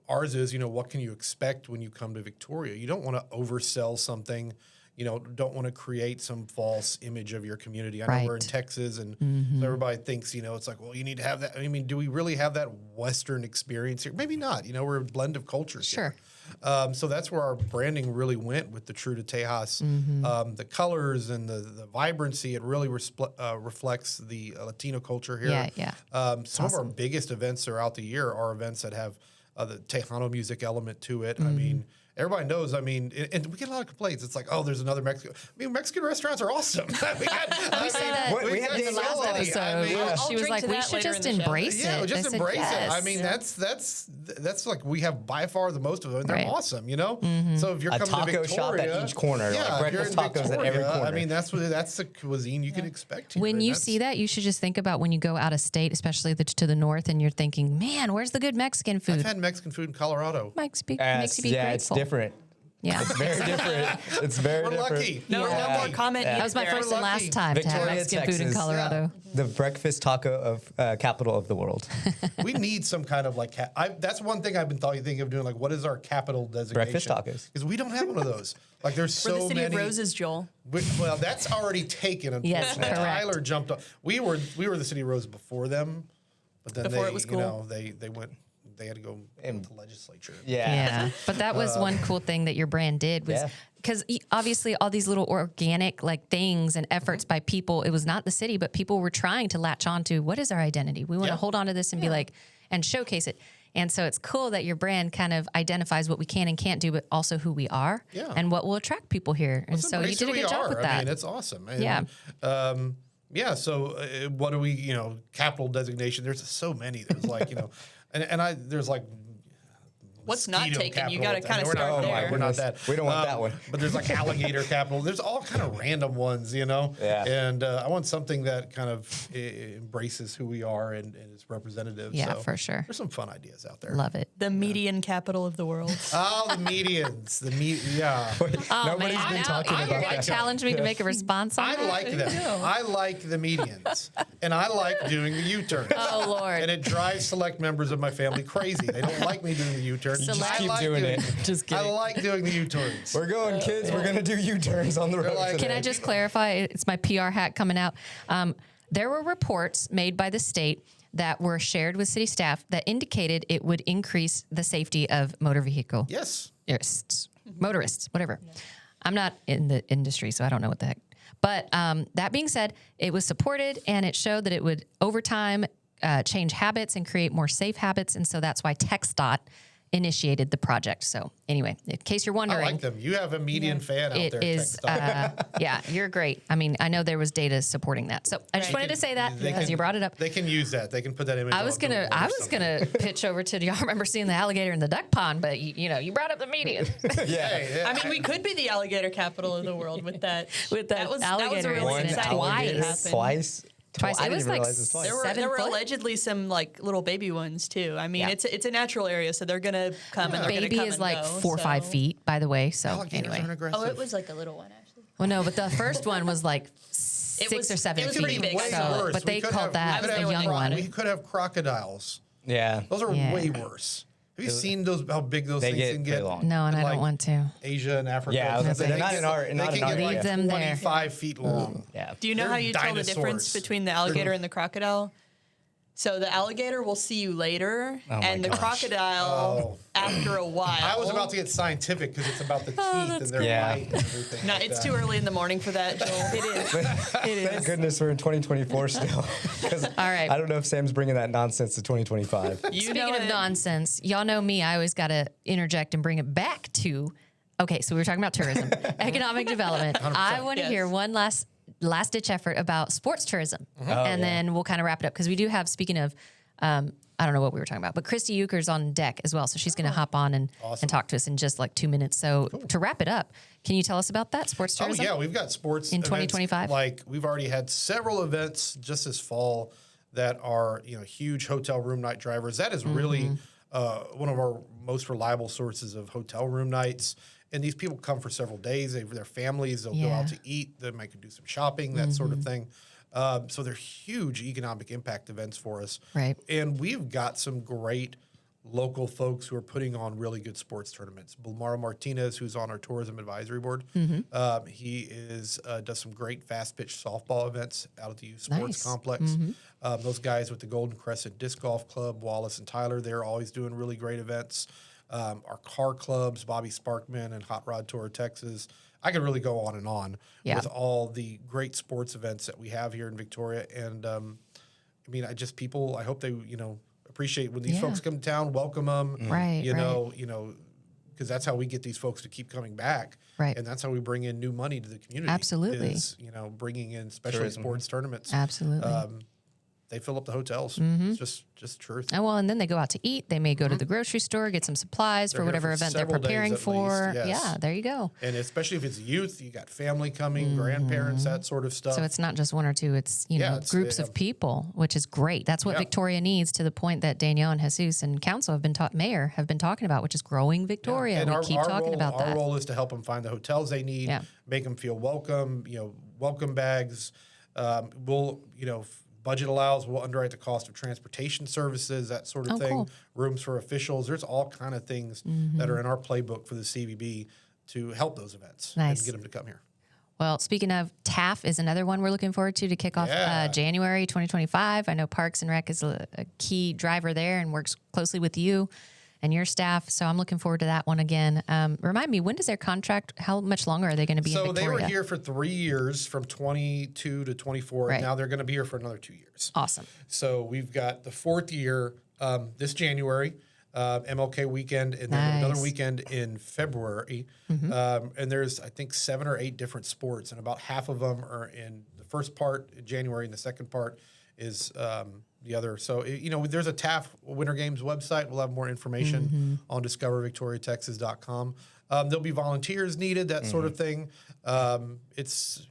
ours is, what can you expect when you come to Victoria? You don't want to oversell something. Don't want to create some false image of your community. I know we're in Texas, and so everybody thinks, it's like, well, you need to have that. I mean, do we really have that Western experience here? Maybe not. We're a blend of cultures here. So that's where our branding really went with the True to Tejas. The colors and the vibrancy, it really reflects the Latino culture here. Some of our biggest events throughout the year are events that have the Tejano music element to it. I mean, everybody knows, and we get a lot of complaints. It's like, oh, there's another Mexican. Mexican restaurants are awesome. We said that we had in the last episode. She was like, we should just embrace it. Yeah, just embrace it. I mean, yes. that's like, we have by far the most of them, and they're awesome, So if you're A coming to taco Victoria, shop at each corner, breakfast tacos at every corner. I mean, that's the cuisine you can expect here. When you see that, you should just think about when you go out of state, especially to the north, and you're thinking, man, where's the good Mexican food? I've had Mexican food in Colorado. Makes you be grateful. It's different. Yeah. It's very different. It's very We're different. lucky. No more comment. That was my first and last time to have Victoria, Mexican food in Texas. Colorado. The breakfast taco of capital of the world. We need some kind of that's one thing I've been thinking of doing. Like, what is our capital designation? Breakfast tacos. Because we don't have one of those. Like, there's so For the City many. of Roses, Joel. Well, that's already taken. Yes, Unfortunately, correct. Tyler jumped up. We were the City of Roses before them, but then Before it was cool. they went. They had to go into the legislature. Yeah. But that was one cool thing that your brand did was because obviously all these little organic things and efforts by people, it was not the city, but people were trying to latch on to what is our identity? We want to hold on to this and be and showcase it. And so it's cool that your brand kind of identifies what we can and can't do, but also who we are and what will attract people here. And so you did a good job with that. I mean, it's awesome. And, so what do we, capital designation, there's so many. There's there's What's not mosquito taken? You capital. got to kind of We're not- start oh my there. We're not goodness. that. We don't want that one. But there's like alligator capital. There's all kind of random ones, you know. Yeah. And I want something that kind of embraces who we are and is representative. Yeah, so for sure. There's some fun ideas out there. Love it. The median capital of the world. Oh, the medians. Yeah. Oh, Nobody's man. been Now talking you're about gonna that. challenge me to make a response on I that? like them. I like the medians. And I like doing the U-turns. Oh, Lord. And it drives select members of my family crazy. They don't like me doing the U-turn. You just I keep like doing it. Just I kidding. like doing the U-turns. We're going, kids. We're going to do U-turns on the road like- today. Can I just clarify? It's my PR hat coming out. There were reports made by the state that were shared with city staff that indicated it would increase the safety of motor vehicle Yes. motorists, whatever. I'm not in the industry, so I don't know what the heck. But that being said, it was supported and it showed that it would over time change habits and create more safe habits. And so that's why TxDOT initiated the project. So anyway, in case you're I wondering, like them. You have a median fan out it there. is, Tech Stop. yeah, you're great. I mean, I know there was data supporting that. So I just wanted to say that They because can- you brought it up. They can use that. They can put that image. I was on a billboard or something. gonna pitch over to. Do y'all remember seeing the alligator in the duck pond? But you brought up the median. Yeah. I mean, we could be the alligator capital of the world with that. With that was alligator a really One incident exciting twice. thing to alligator happen. twice. Twice. I It didn't was even like realize it was twice. There were 7 foot? allegedly some like little baby ones too. I mean, Yeah. it's a natural area, so they're gonna come and they're Baby gonna come is and like go, 4 or 5 so- feet, by the way. So Alligators anyway, aren't aggressive. Oh, it was like a little one actually. well, no, but the first one was like 6 was- or 7 it was feet. pretty big, Way I saw it. worse. But We they could called have- that we could a have young cro- one. We could have crocodiles. Yeah. Those are Yeah. way worse. Have you seen those? How big those They things get can pretty get? long. No, and I Like don't want to. Asia and Africa. Yeah, I was gonna say, they're not in our- They not can in our get area. like Leave them there. 25 feet long. Yeah. Do you know They're how you tell the difference dinosaurs. between the alligator and the crocodile? So the alligator will see you later, Oh my and the gosh. crocodile after a while. I was about to get scientific because it's about the teeth and their Yeah. bite and everything. No, like it's that. too early in the morning for that, Joel. It is. It Thank is. goodness we're in 2024 still. All right. I don't know if Sam's bringing that nonsense to 2025. You Speaking know of it. nonsense, y'all know me. I always got to interject and bring it back to. Okay, so we were talking about tourism, economic development. I want to Yes. hear one last ditch effort about sports tourism, and then we'll kind of wrap it up because we do have. Speaking of, I don't know what we were talking about, but Christy Youker's on deck as well, so she's going to hop on and talk to us in just like 2 minutes. So to wrap it up, can you tell us about that sports Oh tourism? yeah, we've got sports In events, 2025? Like we've already had several events just this fall that are huge hotel room night drivers. That is really one of our most reliable sources of hotel room nights. And these people come for several days. Their families, they'll go Yeah. out to eat. They might do some shopping, that sort of thing. So they're huge economic impact events for us. Right. And we've got some great local folks who are putting on really good sports tournaments. Bulmaro Martinez, who's on our tourism advisory board, he does some great fast pitch softball events out at the youth sports Nice. complex. Those guys with the Golden Crescent Disc Golf Club, Wallace and Tyler, they're always doing really great events. Our car clubs, Bobby Sparkman and Hot Rod Tour Texas. I could really go on and on Yeah. with all the great sports events that we have here in Victoria. And I mean, I hope they, appreciate when these Yeah. folks come to town, welcome them. Right, Because that's how we get these folks to keep coming back. Right. And that's how we bring in new money to the community. Absolutely. Is, bringing in especially Tourism. sports tournaments. Absolutely. They fill up the hotels. It's just truth. Oh, well, and then they go out to eat. They may go to the grocery store, get some supplies They're for here whatever for event they're several days preparing at for. least, yes. Yeah, there you go. And especially if it's youth, you got family coming, grandparents, that sort of stuff. So it's not just one or two, it's, Yeah, it's- groups they of have- people, which is great. That's what Yeah. Victoria needs, to the point that Danielle and Jesus and council mayor have been talking about, which is growing Victoria. And we keep talking role, about our that. role is to help them find the hotels they need, Yeah. make them feel welcome, welcome bags. We'll, if budget allows, we'll underwrite the cost of transportation services, that sort of Oh, thing. cool. Rooms for officials. There's all kind of things that are in our playbook for the CVB to help those events Nice. and get them to come here. Well, speaking of, TAF is another one we're looking forward to kick off Yeah. January 2025. I know Parks and Rec is a key driver there and works closely with you and your staff. So I'm looking forward to that one again. Remind me, when does their contract, how much longer are they going to be in So Victoria? they were here for 3 years, from 22 to 24, Right. and now they're going to be here for another 2 years. Awesome. So we've got the 4th year this January, MLK weekend, and then another Nice. weekend in February. And there's, I think, 7 or 8 different sports, and about half of them are in the first part in January, and the second part is the other. So, there's a TAF Winter Games website. We'll have more information on discovervictoriatexas.com. There'll be volunteers needed, that sort of thing. It's.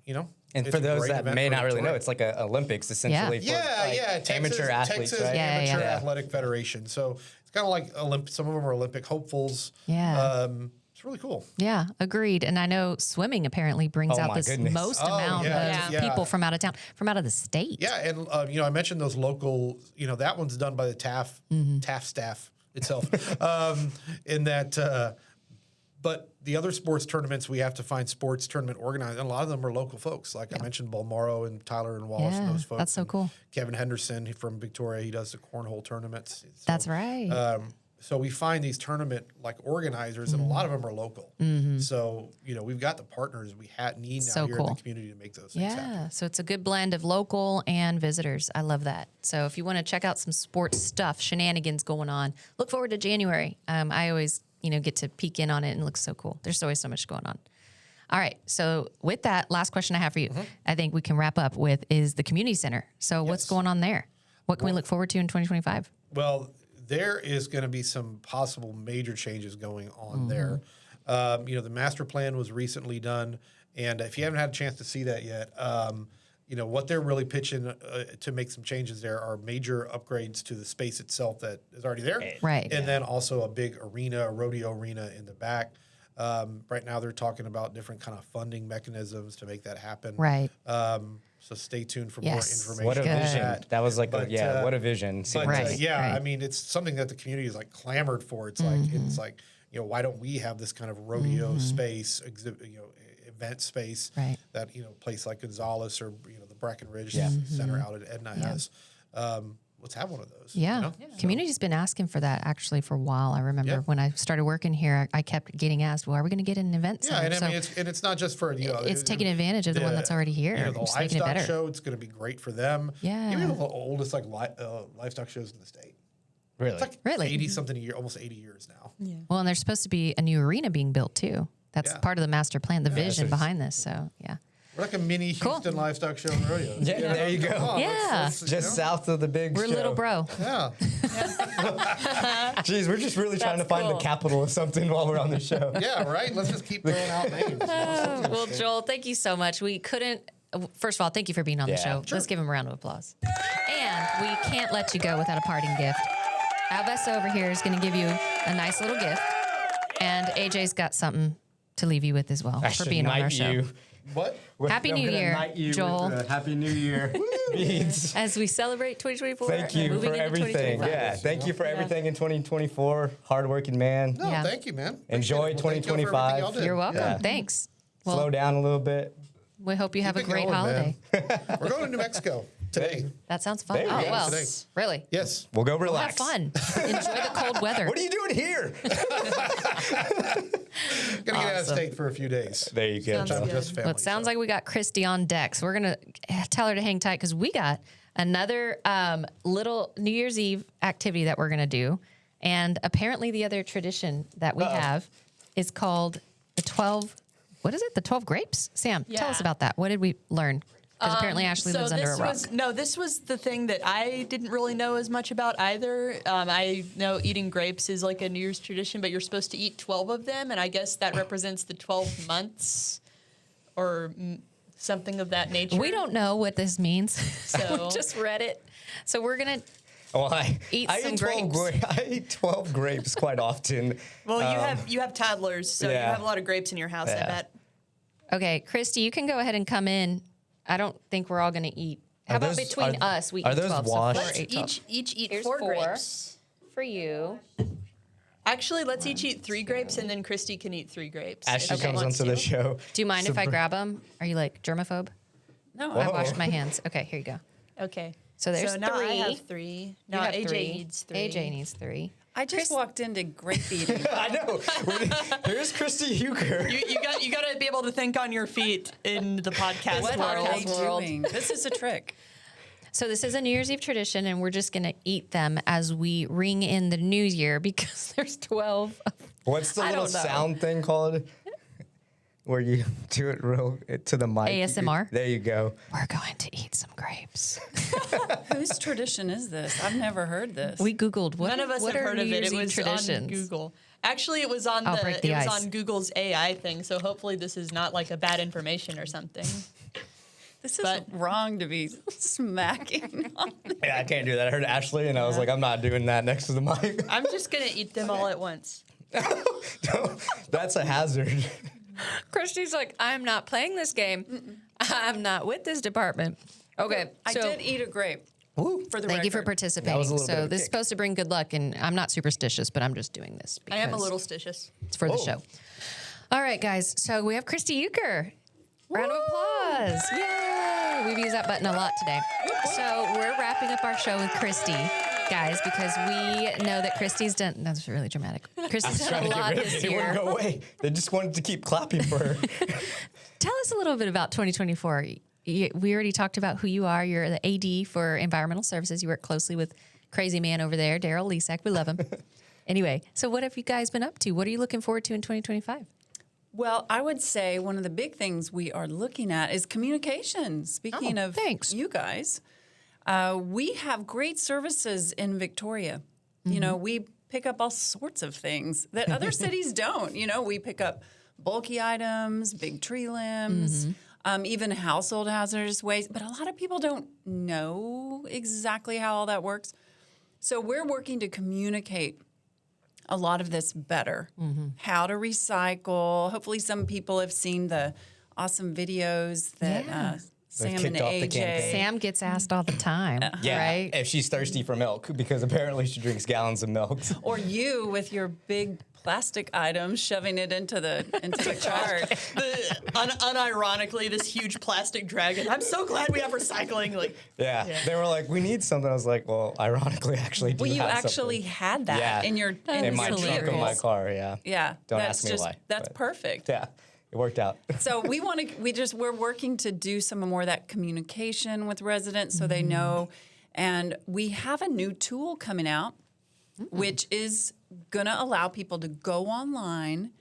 And it's for a those great that event may for not really know, Victoria. it's like a Olympics essentially for amateur athletes, Texas right? Amateur Yeah. Athletic Federation. So it's kind of like some of them are Olympic hopefuls. Yeah. It's really cool. Yeah, agreed. And I know swimming apparently brings Oh out my this goodness. most Oh, amount yeah. of Yeah. people from out of town, from out of the state. Yeah, and I mentioned those local. That one's done by the TAF staff itself. In that, but the other sports tournaments, we have to find sports tournament organized, and a lot of them are local folks. Like I mentioned, Balmaro and Tyler and Wallace and Yeah, those folks. that's so And cool. Kevin Henderson from Victoria, he does the cornhole tournaments. So, That's right. So we find these tournament organizers, and a lot of them are local. So we've got the partners we need now So here cool. in the community to make those things happen. Yeah, so it's a good blend of local and visitors. I love that. So if you want to check out some sports stuff, shenanigans going on, look forward to January. I always, get to peek in on it, and it looks so cool. There's always so much going on. All right, so with that, last question I have for you, I think we can wrap up with is the community center. So what's going on there? What can we look forward to in 2025? Well, there is going to be some possible major changes going on there. The master plan was recently done, and if you haven't had a chance to see that yet, what they're really pitching to make some changes there are major upgrades to the space itself that is already there. Right. And then also a big arena, a rodeo arena in the back. Right now they're talking about different kind of funding mechanisms to make that happen. Right. So stay tuned for Yes. more information. What a on vision! that. That was But, what a vision! But Right, I right. mean, it's something that the community is clamored for. It's like why don't we have this kind of rodeo space, event space Right. that place like Gonzales or the Breckenridge Center out at Edna has. Let's have one of those. Yeah. Community's been asking for that actually for a while. I remember when I started working here, I kept getting asked, well, are we going to get an event Yeah, center? and I mean, it's not just for it's taking advantage of the one that's already here. The Just making it livestock better. show, it's going to be great for them. Yeah. Maybe the oldest livestock shows in the state. Really? It's like Really? 80 something a year, almost 80 years now. Yeah. Well, and there's supposed to be a new arena being built too. That's Yeah. part of the master plan, the vision is- behind this. So yeah. We're like a mini Cool. Houston livestock show and rodeo. Yeah, there you go. Come on, Yeah. Just south of the big We're show. little bro. Yeah. Jeez, we're just really trying to find the capital of something while we're on the show. Yeah, right? Let's just keep throwing out names. Well, Joel, thank you so much. We couldn't, first of all, thank you for being on the Yeah. show. Sure. Let's give him a round of applause. And we can't let you go without a parting gift. Avessa over here is going to give you a nice little gift. And AJ's got something to leave you with as well I for should being on our knight show. you. What? Happy I'm New gonna Year, knight you Joel. with the Happy New Year beads. As we celebrate 2024. Thank and you moving for into everything. 2025. Yeah, thank you for everything in 2024. Hardworking man. No, Yeah. thank you, man. Enjoy Appreciate it. Well, thank you for 2025. everything y'all did. You're welcome. Yeah. Thanks. Well, Slow down a little bit. we hope you have a Keep it great going, holiday. man. We're going to New Mexico today. That sounds fun. There you Oh, go. well, Today. really? Yes. We'll go Have relax. fun. Enjoy the cold weather. What are you doing here? Gonna get out of state for a few days. There you go. Sounds Joe. good. Just family. Well, it sounds like we got Christy on deck. So we're going to tell her to hang tight because we got another little New Year's Eve activity that we're going to do. And apparently the other tradition that we have is called the 12, what is it? The 12 grapes? Sam, tell us Yeah. about that. What did we learn? Because apparently Ashley lives under a rock. This was the thing that I didn't really know as much about either. I know eating grapes is like a New Year's tradition, but you're supposed to eat 12 of them, and I guess that represents the 12 months or something of that nature. We don't know what this means. So- we just read it. So we're going to Well, Eat I some eat 12 grapes. I eat 12 grapes quite often. Well, you have toddlers, so you yeah. have a lot of grapes in your house. I Yeah. bet. Okay, Christy, you can go ahead and come in. I don't think we're all going to eat. How Are about those- between are- us, we are eat those 12. washed? So 4, Let's 8, 12. each eat Here's 4 4. grapes. For you. Actually, let's each eat 3 grapes, and then Christy can eat 3 grapes. Ashley if she comes wants onto the to. show. Do you mind if I grab them? Are you like germaphobe? No. I Whoa. washed my hands. Okay, here you go. Okay. So there's now 3. I have 3. You Now have AJ 3. needs 3. AJ needs 3. I just walked into grape eating. I know. Here's Christy Youker. You got to be able to think on your feet in the podcast What world. are they doing? This is a trick. So this is a New Year's Eve tradition, and we're just going to eat them as we ring in the new year because there's 12. What's the I little don't know. sound thing called? where you do it real to the mic. ASMR? There you go. We're going to eat some grapes. Whose tradition is this? I've never heard this. We Googled what. None of us what have are heard of New it. Year's It Eve was traditions? on Google. Actually, it was on I'll break the it was ice. on Google's AI thing. So hopefully this is not like a bad information or something. This is But- wrong to be smacking on. Yeah, I can't do that. I heard Ashley, and I was like, I'm not doing that next to the mic. I'm just gonna eat them all at once. That's a hazard. Christy's like, I'm not playing this game. I'm not with this department. Okay, I so did eat a grape. Woo. For the thank you for record. participating. That was a little bit So of a this is kick. supposed to bring good luck, and I'm not superstitious, but I'm just doing this. I am a because little stitious. It's for the Whoa. show. All right, guys. So we have Christy Youker. Round of applause. Yay. We've used that button a lot today. So we're wrapping up our show with Christy, guys, because we know that Christy's done. That's really dramatic. Christy's done Trying a to get lot rid of this it. It wouldn't year. go away. They just wanted to keep clapping for her. Tell us a little bit about 2024. We already talked about who you are. You're the AD for Environmental Services. You work closely with crazy man over there, Daryl Lisak. We love him. Anyway, so what have you guys been up to? What are you looking forward to in 2025? Well, I would say one of the big things we are looking at is communication. Speaking of thanks. you guys, we have great services in Victoria. You know, we pick up all sorts of things that other cities don't. You know, we pick up bulky items, big tree limbs, even household hazardous waste. But a lot of people don't know exactly how all that works. So we're working to communicate a lot of this better. How to recycle. Hopefully some people have seen the awesome videos that Yeah. Sam kicked and off the AJ. campaign. Sam gets asked all the time, Yeah, right? if she's thirsty for milk, because apparently she drinks gallons of milk. Or you with your big plastic items shoving it into the cart. Unironically, this huge plastic dragon. I'm so glad we have recycling. Like, Yeah. They were like, we need something. I was like, well, ironically, actually, do Well, you have actually something. had that Yeah. in your in my That's trunk of my hilarious. car. Yeah. Yeah, Don't that's ask me just, why, That's but- perfect. Yeah. It worked out. So we're working to do some more of that communication with residents so they know. And we have a new tool coming out, which is going to allow people to go online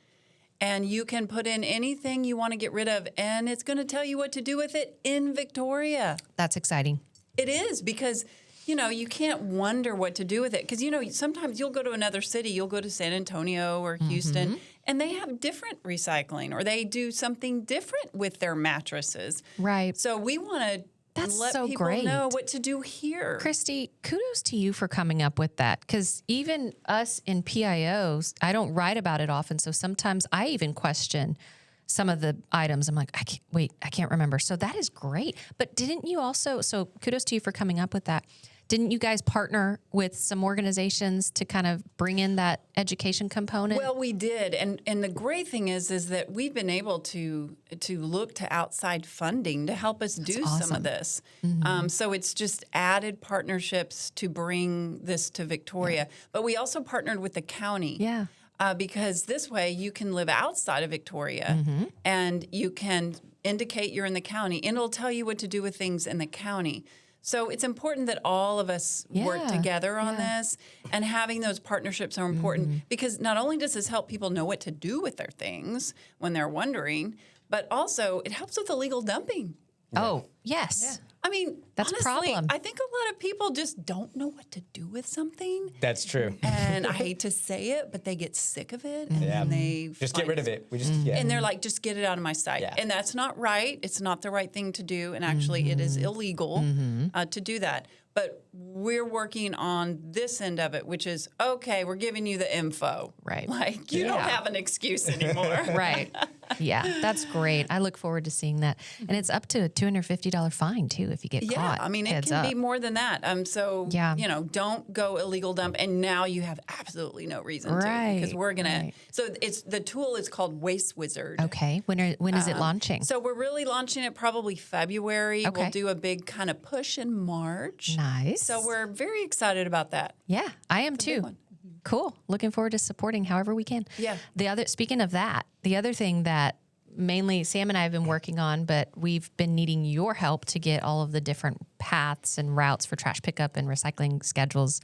and you can put in anything you want to get rid of, and it's going to tell you what to do with it in Victoria. That's exciting. It is because, you know, you can't wonder what to do with it. Because, you know, sometimes you'll go to another city, you'll go to San Antonio or Houston, and they have different recycling or they do something different with their mattresses. Right. So we want to That's let so people great. know what to do here. Christy, kudos to you for coming up with that, because even us in PIOs, I don't write about it often, so sometimes I even question some of the items. I'm like, I can't remember. So that is great. But didn't you also, so kudos to you for coming up with that. Didn't you guys partner with some organizations to kind of bring in that education component? Well, we did, and the great thing is that we've been able to look to outside funding to help us do some awesome. of this. So it's just added partnerships to bring this to Victoria. But we also partnered with the county. Yeah. Because this way you can live outside of Victoria and you can indicate you're in the county, and it'll tell you what to do with things in the county. So it's important that all of us work Yeah, together on this, and having those partnerships are important because not only does this help people know what to do with their things when they're wondering, but also it helps with illegal dumping. Oh, yes. I mean, That's a honestly, problem. I think a lot of people just don't know what to do with something. That's true. And I hate to say it, but they get sick of it and Yeah. then they Just get rid of it. We just, yeah. and they're like, just get it out of my sight. Yeah. And that's not right. It's not the right thing to do. And actually, it is illegal to do that. But we're working on this end of it, which is, okay, we're giving you the info. Right. Like, you don't Yeah. have an excuse anymore. Right. Yeah, that's great. I look forward to seeing that. And it's up to a $250 fine, too, if you get Yeah, caught. I mean, it Heads can up. be more than that. So, Yeah. you know, don't go illegal dump. And now you have absolutely no reason to, because we're going right. to. So the tool is called Waste Wizard. Okay. When is it launching? So we're really launching it probably February. Okay. We'll do a big kind of push in March. Nice. So we're very excited about that. Yeah, I am too. one. Cool. Looking forward to supporting however we can. Yeah. Speaking of that, the other thing that mainly Sam and I have been working on, but we've been needing your help to get all of the different paths and routes for trash pickup and recycling schedules,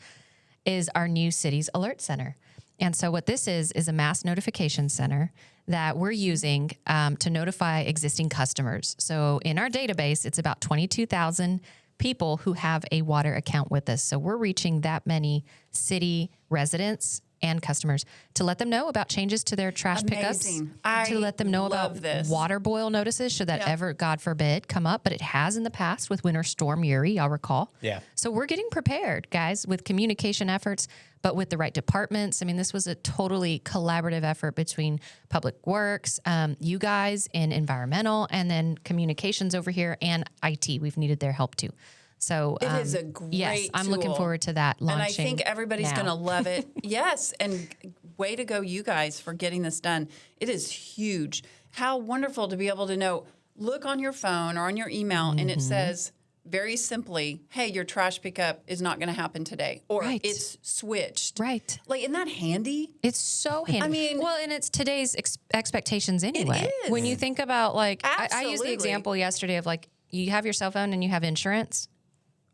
is our new city's alert center. And so what this is a mass notification center that we're using to notify existing customers. So in our database, it's about 22,000 people who have a water account with us. So we're reaching that many city residents and customers to let them know about changes to their trash Amazing. pickups, to let them know about this. water boil notices should that ever, God forbid, come up. But it has in the past with Winter Storm Uri, y'all recall. Yeah. So we're getting prepared, guys, with communication efforts, but with the right departments. I mean, this was a totally collaborative effort between Public Works, you guys in environmental, and then communications over here and IT. We've needed their help too. So it is a great yes, I'm looking tool. forward to that launching. And I think everybody's now. going to love it. Yes. And way to go, you guys, for getting this done. It is huge. How wonderful to be able to know, look on your phone or on your email, and it says very simply, hey, your trash pickup is not going to happen today. Or Right. it's switched. Right. Like, isn't that handy? It's so handy. I mean- well, and it's today's expectations anyway. is. When you think about like, I used the Absolutely. example yesterday of like, you have your cell phone and you have insurance,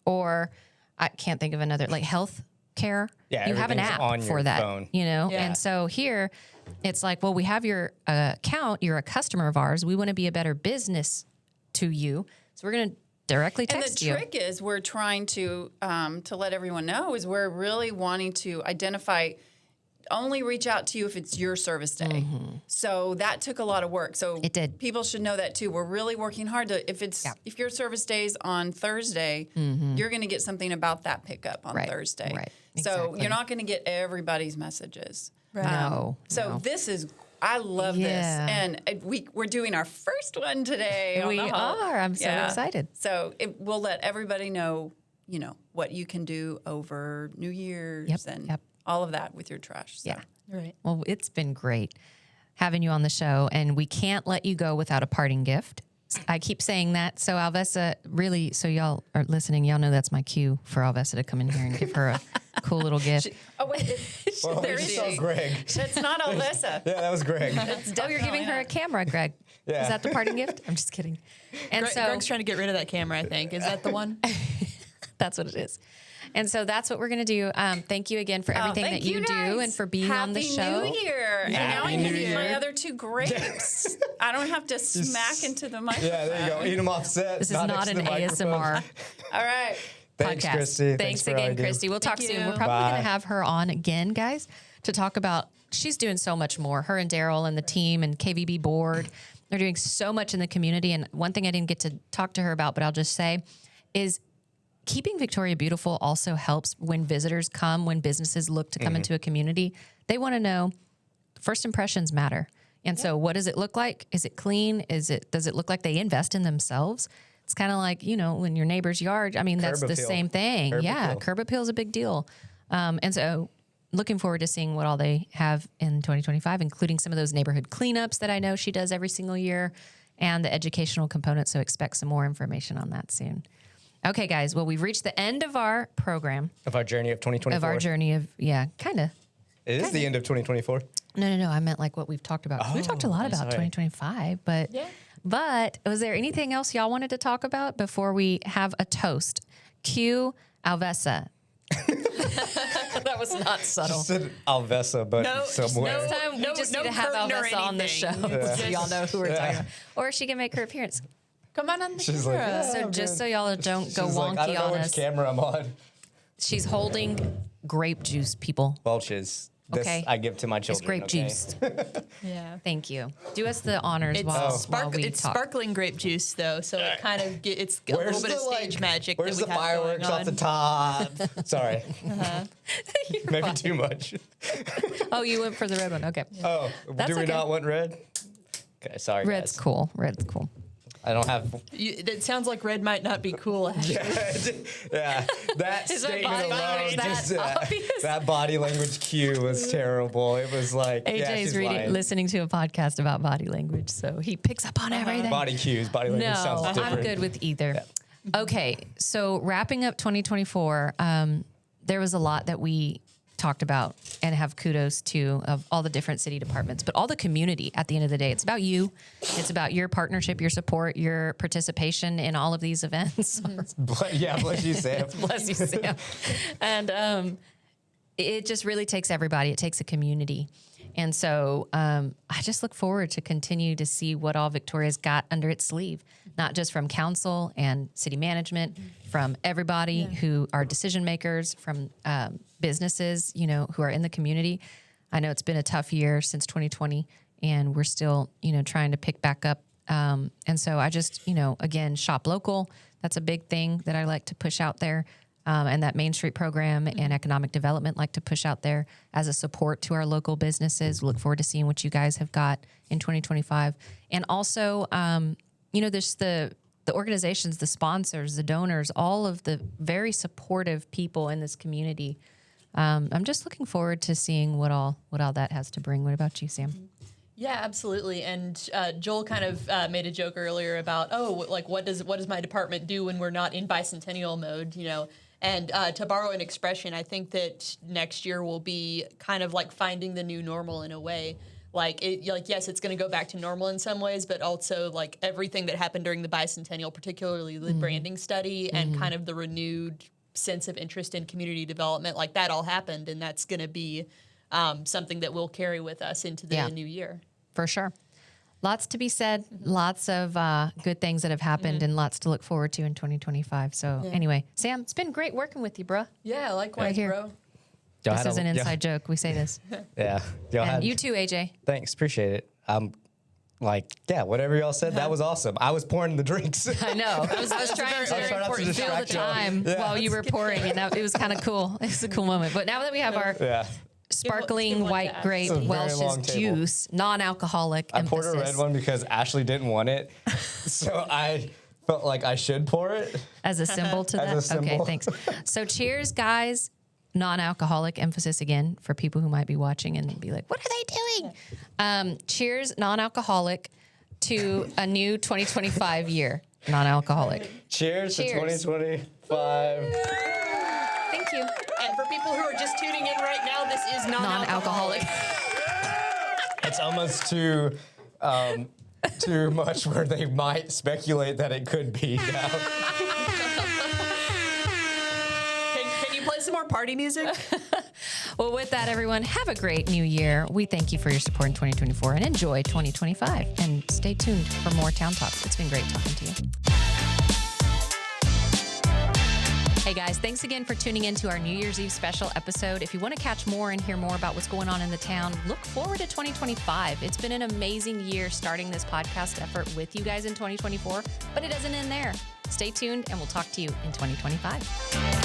or I can't think of another, like health care. Yeah, you have an everything's app on for your that, phone. you know? Yeah. And so here it's like, well, we have your account, you're a customer of ours. We want to be a better business to you. So we're going to directly And text the you. trick is we're trying to let everyone know is we're really wanting to identify, only reach out to you if it's your service day. So that took a lot of work. So It did. People should know that too. We're really working hard to, if your service day's on Thursday, you're going to get something about that pickup on Right, Thursday. right, So exactly. you're not going to get everybody's messages. Right. No, So no. this is, I love Yeah. this. And we're doing our first one today. on We the whole- are. I'm so excited. So we'll let everybody know, what you can do over New Year's and yep. all of that with your trash. So. Yeah. Right. Well, it's been great having you on the show, and we can't let you go without a parting gift. I keep saying that. So Alvesa, really, so y'all are listening, y'all know that's my cue for Alvesa to come in here and give her a cool little gift. Oh, wait. Well, there we is saw she. Greg. That's not Alyssa. Yeah, that was Greg. Oh, you're giving her a camera, Greg. Yeah. Is that the parting gift? I'm just kidding. And so Greg's trying to get rid of that camera, I think. Is that the one? that's what it is. And so that's what we're going to do. Thank you again for everything Thank that you do guys. and for being on the show. Happy New Year. And now I Happy can New eat my Year. other 2 grapes. I don't have to smack into the microphone. Yeah, there you go. Eat them off set. This is not next to an the microphone. ASMR All right. Thanks, podcast. Christy. Thanks for all again, you do. Christy. We'll talk Thank soon. you. We're probably Bye. going to have her on again, guys, to talk about, she's doing so much more. Her and Daryl and the team and KVB board, they're doing so much in the community. And one thing I didn't get to talk to her about, but I'll just say, is keeping Victoria beautiful also helps when visitors come, when businesses look to come into a community. They want to know first impressions matter. And so what does it look like? Is it clean? Does it look like they invest in themselves? It's kind of like, when your neighbor's yard, I mean, that's Curb the appeal. same thing. Curb Yeah. appeal. Curb appeal is a big deal. And so looking forward to seeing what all they have in 2025, including some of those neighborhood cleanups that I know she does every single year and the educational component. So expect some more information on that soon. Okay, guys. Well, we've reached the end of our program, Of our journey of 2024. of our journey of, kind of. It is the end of 2024. No. I meant like what we've talked about. We talked a lot about sorry. 2025, but Yeah. but was there anything else y'all wanted to talk about before we have a toast? Cue Alvesa. That was not subtle. Just said Alvesa, but somewhere. Next time we No- just no need to have curtain or Alvesa on the show. anything. So y'all know who we're talking about. Or she can make her appearance. Come on the She's like, camera. yeah. So just so y'all don't go She's like, I wonky don't know on which us. camera I'm on. She's holding grape juice, people. Welch's. This Okay. I give to my It's children. grape okay? juice. Yeah. Thank you. Do us the honors It's, while we it's talk. sparkling grape juice, though, so it kind of it's a Where's little bit of the, stage magic Where's that the we have fireworks going off on. the top? Sorry. Maybe fine. too much. Oh, you went for the red one. Okay. Oh, That's do we okay. not want red? Okay, sorry, Red's guys. cool. Red's cool. I don't have. It sounds like red might not be cool. Actually. Yeah, that Is that statement body alone, language that just obvious? that body language cue was terrible. It was like yeah, AJ's she's reading, lying. listening to a podcast about body language, so he picks up on everything. Body cues, body language No, sounds different. I'm good with either. Okay, so wrapping up 2024, there was a lot that we talked about and have kudos to of all the different city departments, but all the community at the end of the day. It's about you. It's about your partnership, your support, your participation in all of these events. Yeah, bless you, Sam. Bless you, Sam. And it just really takes everybody. It takes a community. And so I just look forward to continue to see what all Victoria's got under its sleeve, not just from council and city management, from everybody who are decision makers, from businesses, you know, who are in the community. I know it's been a tough year since 2020, and we're still, you know, trying to pick back up. And so I just, you know, again, shop local. That's a big thing that I like to push out there. And that Main Street program and economic development like to push out there as a support to our local businesses. Look forward to seeing what you guys have got in 2025. And also, you know, there's the organizations, the sponsors, the donors, all of the very supportive people in this community. I'm just looking forward to seeing what all that has to bring. What about you, Sam? Yeah, absolutely. And Joel kind of made a joke earlier about, like what does my department do when we're not in bicentennial mode, you know? And to borrow an expression, I think that next year will be kind of like finding the new normal in a way. Like yes, it's going to go back to normal in some ways, but also like everything that happened during the bicentennial, particularly the branding study and kind of the renewed sense of interest in community development, like that all happened, and that's going to be something that we'll carry with us into the new year. For sure. Lots to be said, lots of good things that have happened, and lots to look forward to in 2025. So anyway, Sam, it's been great working with you, bro. Yeah, likewise, Right here. bro. This is an inside joke. We say this. Yeah. And you too, AJ. Thanks. Appreciate it. Whatever y'all said, that was awesome. I was pouring the drinks. I know. I was trying to not to fill the distract y'all. time while you were pouring, and it was kind of cool. It was a cool moment. But now that we have our sparkling Give one white to grape It's a very Welch's long table. juice, non-alcoholic. I poured a red one because Ashley didn't want it. So I felt like I should pour it. as a symbol to that. As a symbol. Okay, thanks. So cheers, guys. Non-alcoholic, emphasis again for people who might be watching and be like, what are they doing? Cheers, non-alcoholic, to a new 2025 year. Non-alcoholic. Cheers to 2025. Thank you. And for people who are just tuning in right now, this is non-alcoholic. It's almost too much where they might speculate that it could be now. Can you play some more party music? Well, with that, everyone, have a great new year. We thank you for your support in 2024 and enjoy 2025. And stay tuned for more Town Talks. It's been great talking to you. Hey guys, thanks again for tuning in to our New Year's Eve special episode. If you want to catch more and hear more about what's going on in the town, look forward to 2025. It's been an amazing year starting this podcast effort with you guys in 2024, but it doesn't end there. Stay tuned and we'll talk to you in 2025.